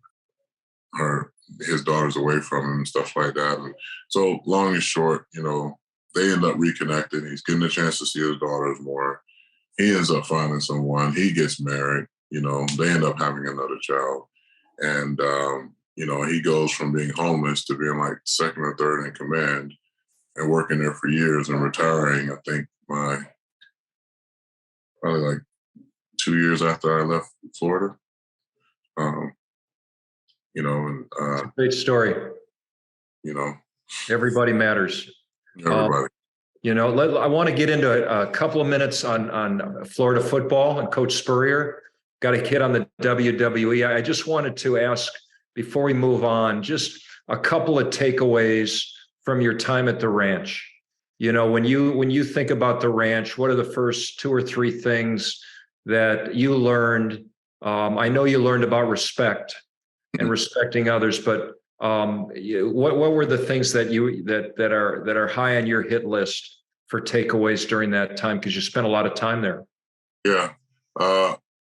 his daughters away from him and stuff like that. And so long and short, they end up reconnecting. He's getting a chance to see his daughters more. He ends up finding someone. He gets married. They end up having another child. And, he goes from being homeless to being like second or third in command and working there for years and retiring, I think, probably like 2 years after I left Florida. Great story. Everybody matters. Everybody. I want to get into a couple of minutes on Florida football and Coach Spurrier. Got a kid on the WWE. I just wanted to ask, before we move on, just a couple of takeaways from your time at the ranch. When you think about the ranch, what are the first 2 or 3 things that you learned? I know you learned about respect and respecting others, but what were the things that are high on your hit list for takeaways during that time? Because you spent a lot of time there. Yeah,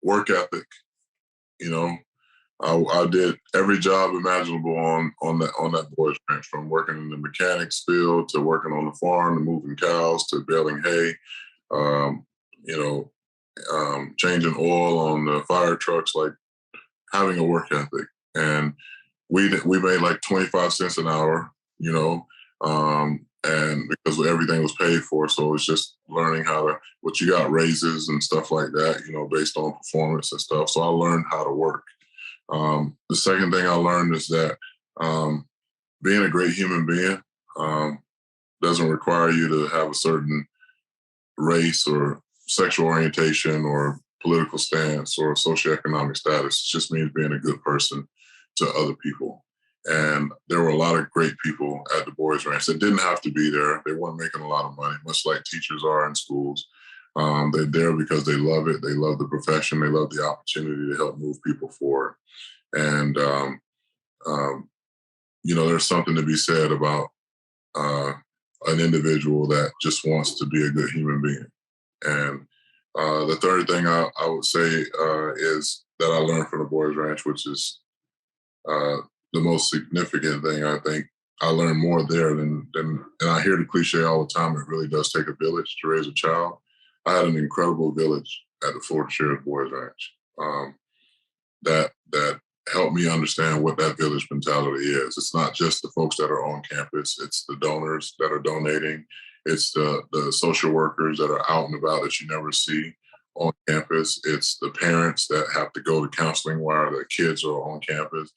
work ethic. I did every job imaginable on that boys' ranch, from working in the mechanics field to working on the farm to moving cows to baling hay. Changing oil on the fire trucks, like having a work ethic. And we made like 25 cents an hour, and because everything was paid for. So it's just learning what you got raises and stuff like that, based on performance and stuff. So I learned how to work. The second thing I learned is that being a great human being doesn't require you to have a certain race or sexual orientation or political stance or socioeconomic status. It just means being a good person to other people. And there were a lot of great people at the boys' ranch that didn't have to be there. They weren't making a lot of money, much like teachers are in schools. They're there because they love it. They love the profession. They love the opportunity to help move people forward. And, there's something to be said about an individual that just wants to be a good human being. And the third thing I would say is that I learned from the boys' ranch, which is the most significant thing. I think I learned more there than, and I hear the cliche all the time, it really does take a village to raise a child. I had an incredible village at the Florida Sheriff Boys' Ranch that helped me understand what that village mentality is. It's not just the folks that are on campus. It's the donors that are donating. It's the social workers that are out and about that you never see on campus. It's the parents that have to go to counseling while their kids are on campus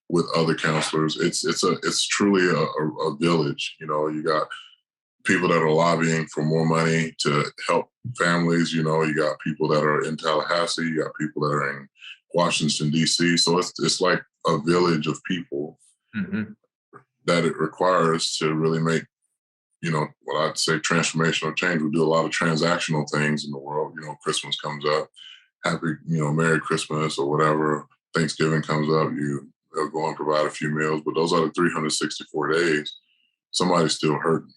with other counselors. It's truly a village. You got people that are lobbying for more money to help families. You got people that are in Tallahassee. You got people that are in Washington, D.C. So it's like a village of people that it requires to really make, what I'd say transformational change. We do a lot of transactional things in the world. Christmas comes up, happy, Merry Christmas or whatever. Thanksgiving comes up, they'll go and provide a few meals, but those are the 364 days. Somebody's still hurting,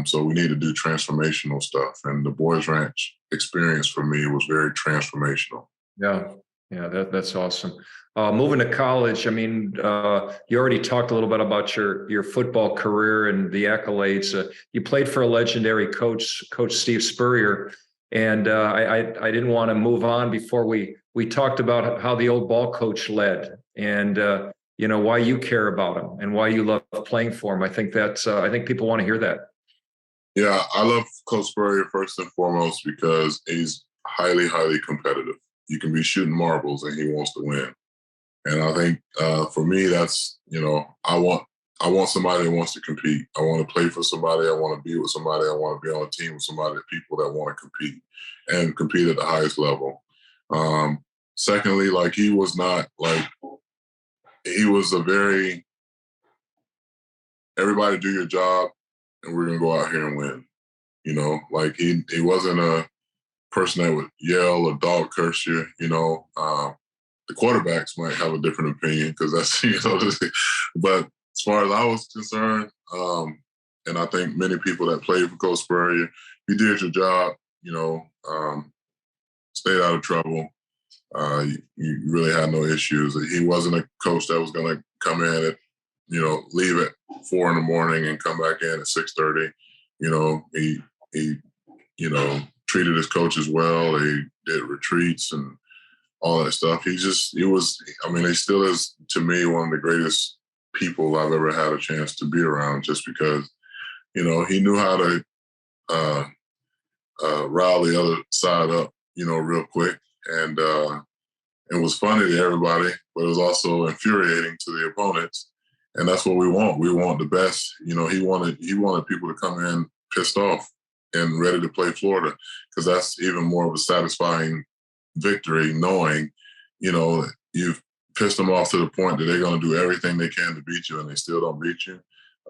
so we need to do transformational stuff. And the Boys Ranch experience for me was very transformational. Yeah. Yeah, that's awesome. Moving to college, I mean, you already talked a little bit about your football career and the accolades. You played for a legendary coach, Coach Steve Spurrier, and I didn't want to move on before we talked about how the old ball coach led, and why you care about him and why you love playing for him. I think I think people want to hear that. Yeah, I love Coach Spurrier first and foremost because he's highly, highly competitive. You can be shooting marbles and he wants to win. And I think for me, that's, I want somebody that wants to compete. I want to play for somebody. I want to be with somebody. I want to be on a team with somebody, people that want to compete and compete at the highest level. Secondly, like he was not like, he was a very, everybody do your job and we're going to go out here and win. Like he wasn't a person that would yell or dog curse you, the quarterbacks might have a different opinion because that's, but as far as I was concerned, and I think many people that played for Coach Spurrier, you did your job, stayed out of trouble. You really had no issues. He wasn't a coach that was going to come in at, leave at 4 a.m. and come back in at 6:30. He treated his coaches well. They did retreats and all that stuff. He still is, to me, one of the greatest people I've ever had a chance to be around just because, he knew how to rile the other side up, real quick. And it was funny to everybody, but it was also infuriating to the opponents. And that's what we want. We want the best. He wanted people to come in pissed off and ready to play Florida because that's even more of a satisfying victory, knowing, you've pissed them off to the point that they're going to do everything they can to beat you and they still don't beat you.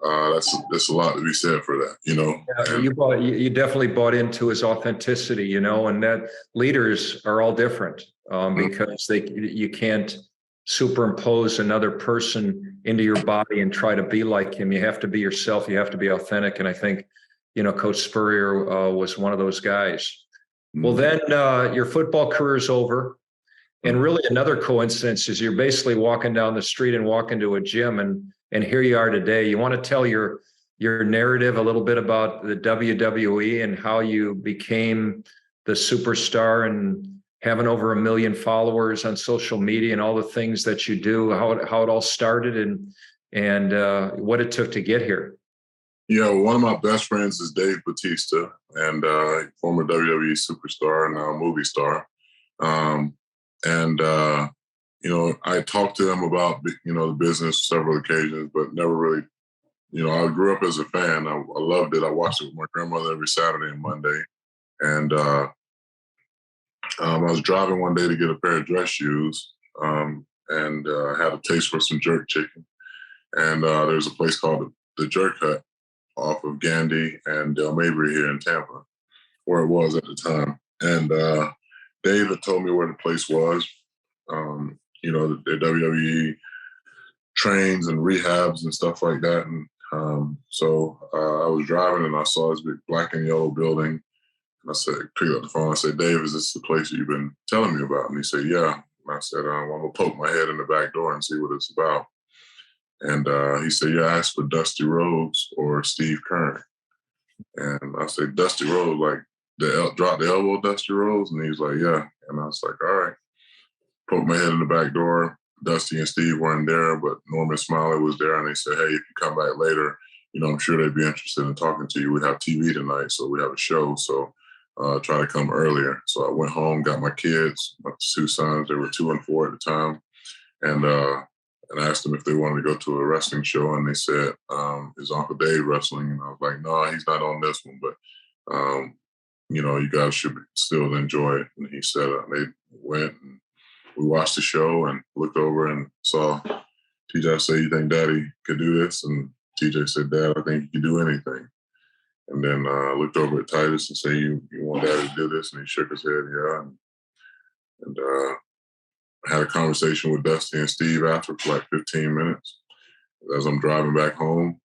That's a lot to be said for that, Yeah, you definitely bought into his authenticity, and that leaders are all different because you can't superimpose another person into your body and try to be like him. You have to be yourself. You have to be authentic. And I think, Coach Spurrier was one of those guys. Well, then your football career is over. And really another coincidence is you're basically walking down the street and walking to a gym and here you are today. You want to tell your narrative a little bit about the WWE and how you became the superstar and having over 1 million followers on social media and all the things that you do, how it all started and what it took to get here. Yeah, one of my best friends is Dave Bautista, and former WWE superstar and now movie star. I talked to him about, the business several occasions, but never really, I grew up as a fan. I loved it. I watched it with my grandmother every Saturday and Monday. And I was driving one day to get a pair of dress shoes and had a taste for some jerk chicken. And there's a place called the Jerk Hut off of Gandy and Del Mabry here in Tampa, where it was at the time. And Dave had told me where the place was. The WWE trains and rehabs and stuff like that. And so I was driving and I saw this big black and yellow building. And I said, picked up the phone. I said, Dave, is this the place you've been telling me about? And he said, yeah. And I said, I'm going to poke my head in the back door and see what it's about. And he said, yeah, I asked for Dusty Rhodes or Steve Keirn. And I said, Dusty Rhodes, like drop the elbow, Dusty Rhodes? And he was like, yeah. And I was like, all right. Poked my head in the back door. Dusty and Steve weren't there, but Norman Smiley was there. And they said, hey, if you come back later, I'm sure they'd be interested in talking to you. We have TV tonight, so we have a show. So try to come earlier. So I went home, got my kids, my 2 sons. They were 2 and 4 at the time. And asked them if they wanted to go to a wrestling show. And they said, is Uncle Dave wrestling? And I was like, no, he's not on this one, but, you guys should still enjoy it. And he said, they went and we watched the show and looked over and saw TJ say, you think Daddy could do this? And TJ said, Dad, I think he can do anything. And then I looked over at Titus and said, you want Daddy to do this? And he shook his head, yeah. And I had a conversation with Dusty and Steve after for like 15 minutes. As I'm driving back home,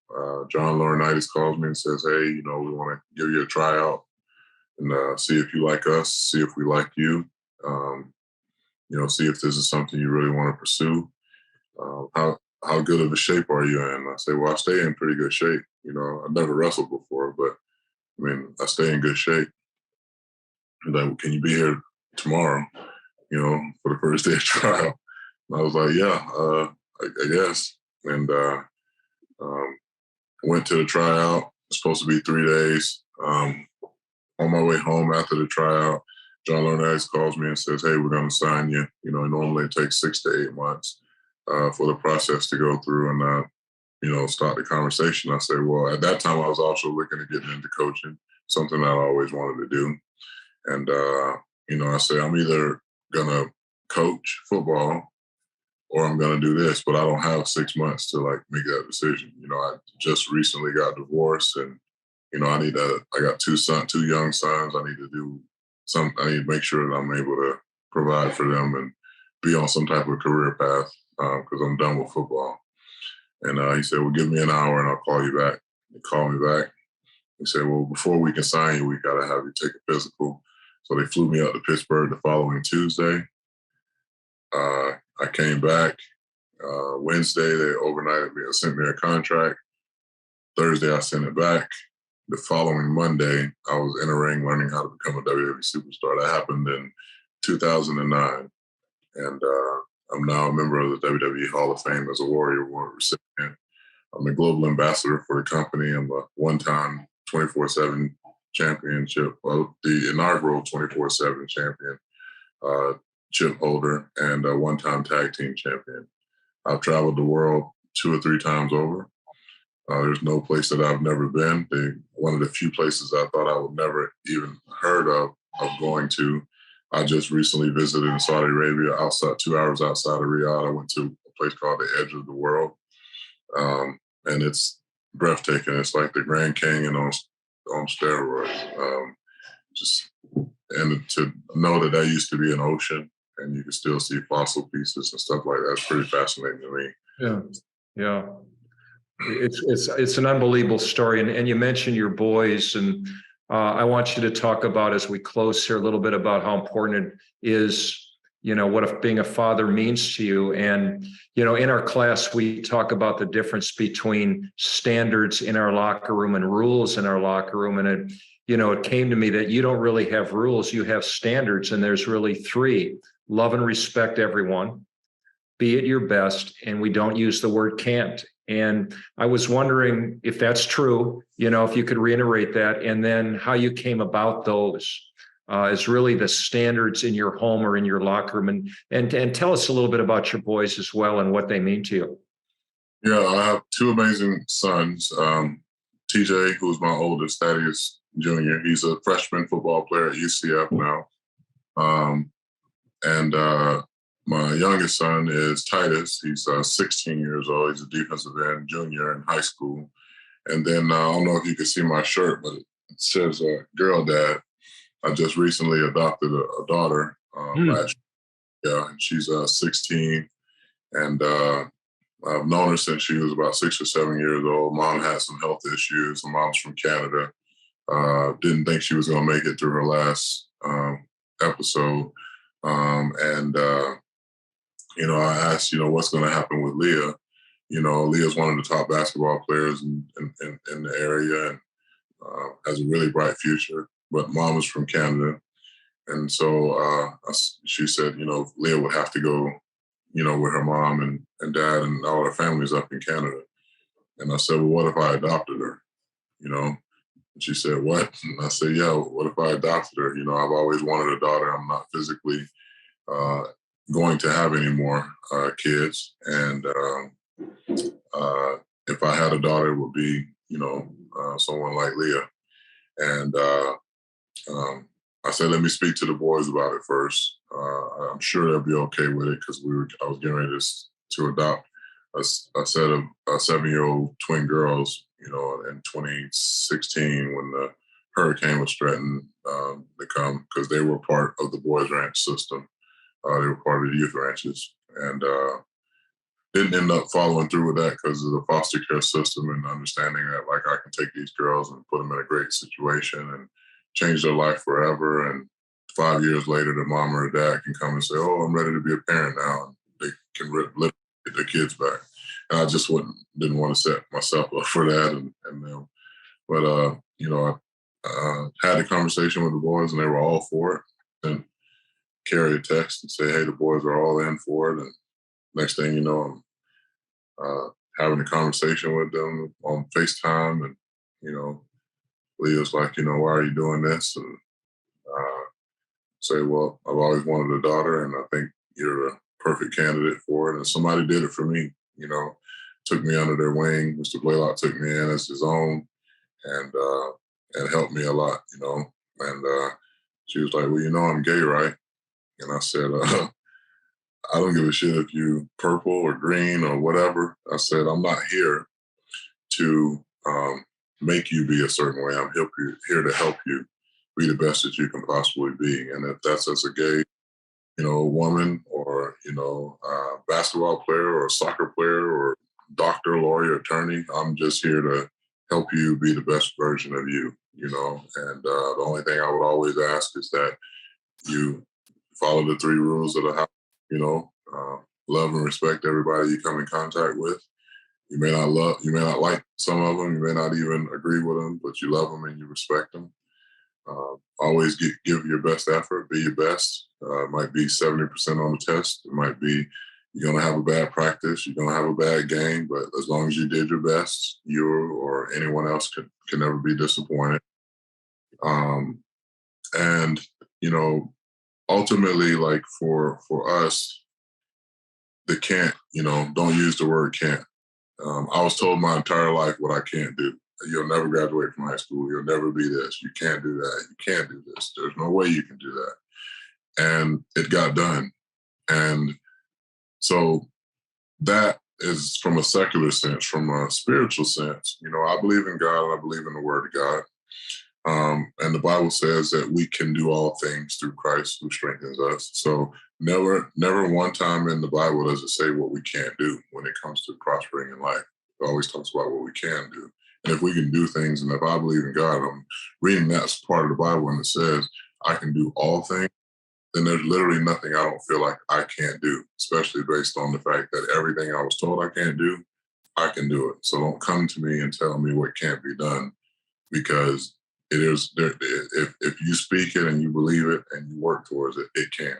John Laurinaitis calls me and says, hey, we want to give you a tryout and see if you like us, see if we like you. see if this is something you really want to pursue. How good of a shape are you in? I say, well, I stay in pretty good shape. I've never wrestled before, but I stay in good shape. And like, well, can you be here tomorrow, for the first day of trial? And I was like, yeah, I guess. And went to the tryout. It's supposed to be 3 days. On my way home after the tryout, John Laurinaitis calls me and says, hey, we're going to sign you. Normally it takes 6 to 8 months for the process to go through and, start the conversation. I said, well, at that time, I was also looking at getting into coaching, something I always wanted to do. And, I say, I'm either going to coach football or I'm going to do this, but I don't have 6 months to make that decision. I just recently got divorced and, I got two young sons. I need to make sure that I'm able to provide for them and be on some type of career path because I'm done with football. And he said, well, give me an hour and I'll call you back. He called me back. He said, well, before we can sign you, we got to have you take a physical. So they flew me out to Pittsburgh the following Tuesday. I came back. Wednesday, they overnighted me and sent me a contract. Thursday, I sent it back. The following Monday, I was in a ring learning how to become a WWE superstar. That happened in 2009. And I'm now a member of the WWE Hall of Fame as a Warrior Award recipient. I'm a global ambassador for the company. I'm a one-time 24/7 championship, the inaugural 24/7 champion, chip holder, and a one-time tag team champion. I've traveled the world 2 or 3 times over. There's no place that I've never been. One of the few places I thought I would never even heard of going to. I just recently visited in Saudi Arabia, 2 hours outside of Riyadh. I went to a place called the Edge of the World, and it's breathtaking. It's like the Grand Canyon on steroids. And to know that used to be an ocean, and you can still see fossil pieces and stuff like that. It's pretty fascinating to me. Yeah. It's an unbelievable story. And you mentioned your boys, and I want you to talk about, as we close here, a little bit about how important it is, what being a father means to you. And, in our class, we talk about the difference between standards in our locker room and rules in our locker room. And it came to me that you don't really have rules, you have standards, and there's really 3: love and respect everyone, be at your best, and we don't use the word can't. And I was wondering if that's true, if you could reiterate that, and then how you came about those as really the standards in your home or in your locker room. And tell us a little bit about your boys as well and what they mean to you. Yeah, I have 2 amazing sons. TJ, who's my oldest, Titus Jr. He's a freshman football player at UCF now. And my youngest son is Titus. He's 16 years old. He's a defensive end junior in high school. And then I don't know if you can see my shirt, but it says Girl Dad. I just recently adopted a daughter last year. Yeah, and she's 16. And I've known her since she was about 6 or 7 years old. Mom had some health issues. Her mom's from Canada. Didn't think she was going to make it through her last episode. I asked, what's going to happen with Leah? Leah's one of the top basketball players in the area and has a really bright future. But Mom is from Canada. And so she said, Leah would have to go, with her mom and dad and all her family's up in Canada. And I said, well, what if I adopted her? And she said, what? And I said, yeah, what if I adopted her? I've always wanted a daughter. I'm not physically going to have any more kids. And if I had a daughter, it would be, someone like Leah. And I said, let me speak to the boys about it first. I'm sure they'll be okay with it because I was getting ready to adopt a set of 7-year-old twin girls, in 2016 when the hurricane was threatened to come because they were part of the boys ranch system. They were part of the youth ranches and didn't end up following through with that because of the foster care system and understanding that I can take these girls and put them in a great situation and change their life forever. And 5 years later, the mom or the dad can come and say, "Oh, I'm ready to be a parent now." And they can literally get their kids back. And I just didn't want to set myself up for that and them. But I had a conversation with the boys, and they were all for it. And carry a text and say, "Hey, the boys are all in for it." And next thing you know, I'm having a conversation with them on FaceTime, and Leah's like, "Why are you doing this?" And say, "Well, I've always wanted a daughter, and I think you're a perfect candidate for it." And somebody did it for me. Took me under their wing. Mr. Blaylock took me in as his own, and helped me a lot. And she was like, "Well, I'm gay, right?" And I said, "I don't give a shit if you purple or green or whatever." I said, "I'm not here to make you be a certain way. I'm here to help you be the best that you can possibly be. And if that's as a gay, woman or, basketball player or soccer player or doctor, lawyer, attorney, I'm just here to help you be the best version of you, And the only thing I would always ask is that you follow the 3 rules of the house, love and respect everybody you come in contact with. You may not like some of them, you may not even agree with them, but you love them and you respect them. Always give your best effort, be your best. It might be 70% on the test. It might be you're going to have a bad practice, you're going to have a bad game, but as long as you did your best, you or anyone else can never be disappointed. And, ultimately, like for us, the can't, don't use the word can't. I was told my entire life what I can't do. You'll never graduate from high school. You'll never be this. You can't do that. You can't do this. There's no way you can do that. And it got done. And so that is from a secular sense. From a spiritual sense, I believe in God and I believe in the Word of God. And the Bible says that we can do all things through Christ who strengthens us. So never one time in the Bible does it say what we can't do when it comes to prospering in life. It always talks about what we can do. And if we can do things, and if I believe in God, I'm reading that part of the Bible and it says I can do all things, then there's literally nothing I don't feel like I can't do, especially based on the fact that everything I was told I can't do, I can do it. So don't come to me and tell me what can't be done, because it is there. If you speak it and you believe it and you work towards it, it can.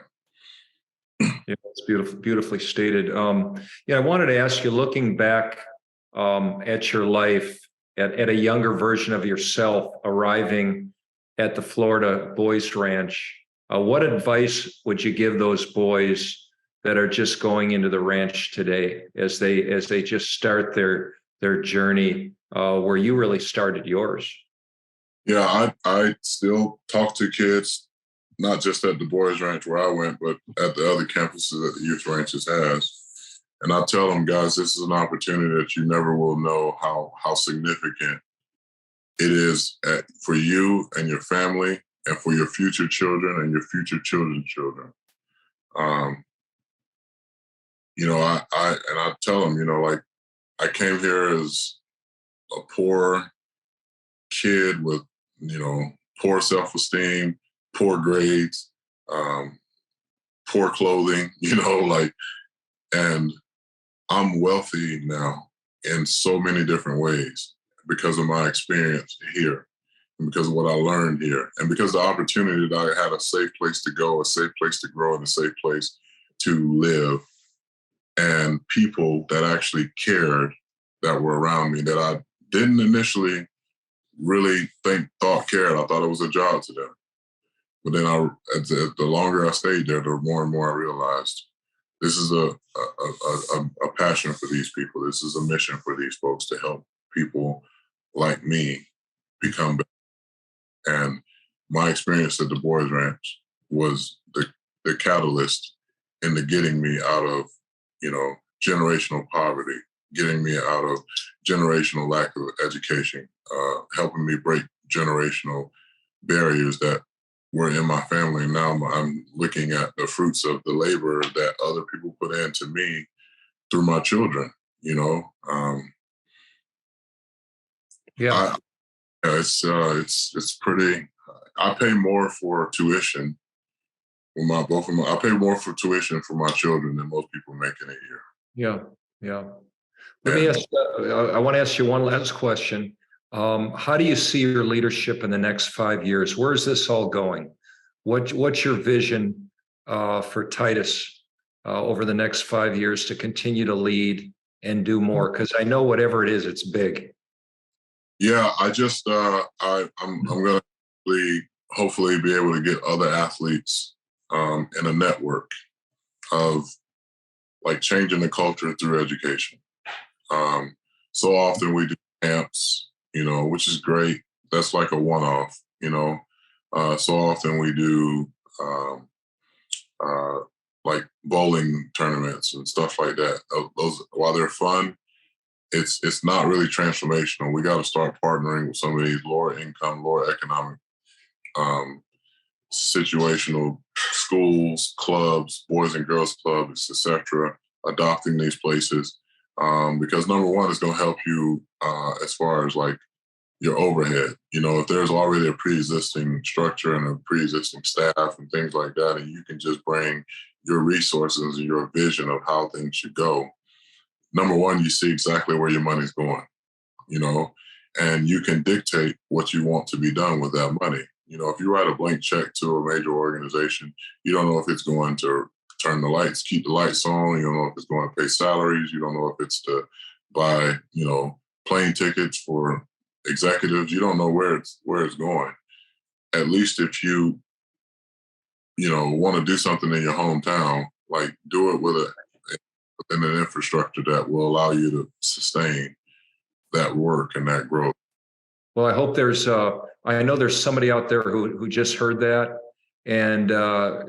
Yeah, it's beautifully stated. I wanted to ask you, looking back at your life, at a younger version of yourself arriving at the Florida Boys Ranch, what advice would you give those boys that are just going into the ranch today as they just start their journey where you really started yours? Yeah, I still talk to kids, not just at the Boys Ranch where I went, but at the other campuses that the youth ranches has. And I tell them, guys, this is an opportunity that you never will know how significant it is for you and your family and for your future children and your future children's children. I tell them, like, I came here as a poor kid with, poor self-esteem, poor grades, poor clothing, and I'm wealthy now in so many different ways because of my experience here and because of what I learned here and because of the opportunity that I had a safe place to go, a safe place to grow, and a safe place to live, and people that actually cared that were around me that I didn't initially really thought cared. I thought it was a job to them. But then the longer I stayed there, the more and more I realized this is a passion for these people. This is a mission for these folks to help people like me become better. And my experience at the Boys Ranch was the catalyst in the getting me out of, generational poverty, getting me out of generational lack of education, helping me break generational barriers that were in my family. And now I'm looking at the fruits of the labor that other people put into me through my children, Yeah. It's pretty, I pay more for tuition I pay more for tuition for my children than most people make in a year. Yeah, yeah. Let me ask, I want to ask you one last question. How do you see your leadership in the next 5 years? Where is this all going? What's your vision for Titus over the next 5 years to continue to lead and do more? Because I know whatever it is, it's big. Yeah, I just I'm gonna hopefully be able to get other athletes in a network of like changing the culture through education. So often we do camps, which is great. That's like a one-off, So often we do like bowling tournaments and stuff like that. Those, while they're fun, it's not really transformational. We got to start partnering with some of these lower income, lower economic, situational schools, clubs, boys and girls clubs, etc. Adopting these places. Because number one is going to help you as far as like your overhead. If there's already a pre-existing structure and a pre-existing staff and things like that, and you can just bring your resources and your vision of how things should go. Number one, you see exactly where your money's going, and you can dictate what you want to be done with that money. If you write a blank check to a major organization, you don't know if it's going to turn the lights, keep the lights on. You don't know if it's going to pay salaries. You don't know if it's to buy, plane tickets for executives. You don't know where it's going. At least if you, want to do something in your hometown, like do it within an infrastructure that will allow you to sustain that work and that growth. Well, I hope I know there's somebody out there who just heard that. And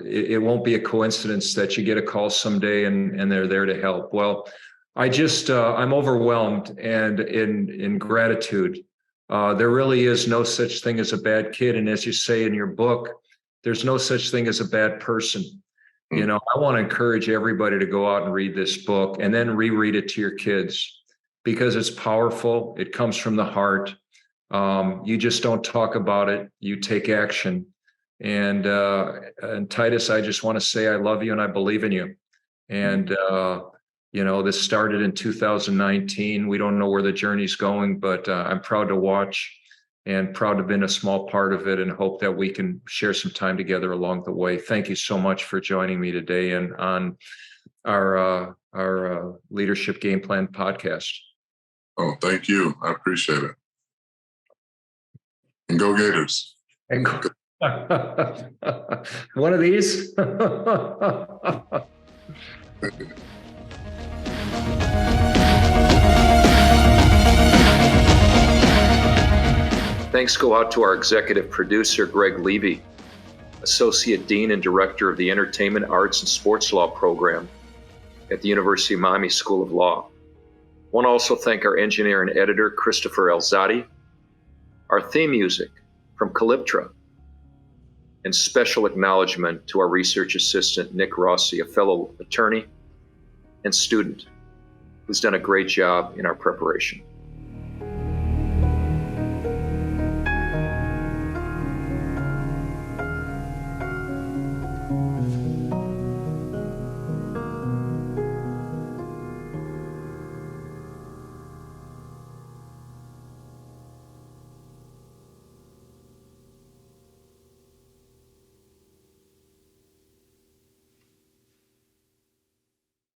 it won't be a coincidence that you get a call someday and they're there to help. Well, I'm overwhelmed and in gratitude. There really is no such thing as a bad kid. And as you say in your book, there's no such thing as a bad person. I want to encourage everybody to go out and read this book and then reread it to your kids because it's powerful. It comes from the heart. You just don't talk about it. You take action. And Titus, I just want to say I love you and I believe in you. And, this started in 2019. We don't know where the journey's going, but I'm proud to watch and proud to have been a small part of it and hope that we can share some time together along the way. Thank you so much for joining me today and on our Leadership Game Plan podcast. Oh, thank you. I appreciate it. And go Gators. And go. One of these. Thanks go out to our executive producer, Greg Levy, Associate Dean and Director of the Entertainment, Arts, and Sports Law program at the University of Miami School of Law. I want to also thank our engineer and editor, Christopher Elzadi, our theme music from Calyptra, and special acknowledgement to our research assistant, Nick Rossi, a fellow attorney and student who's done a great job in our preparation.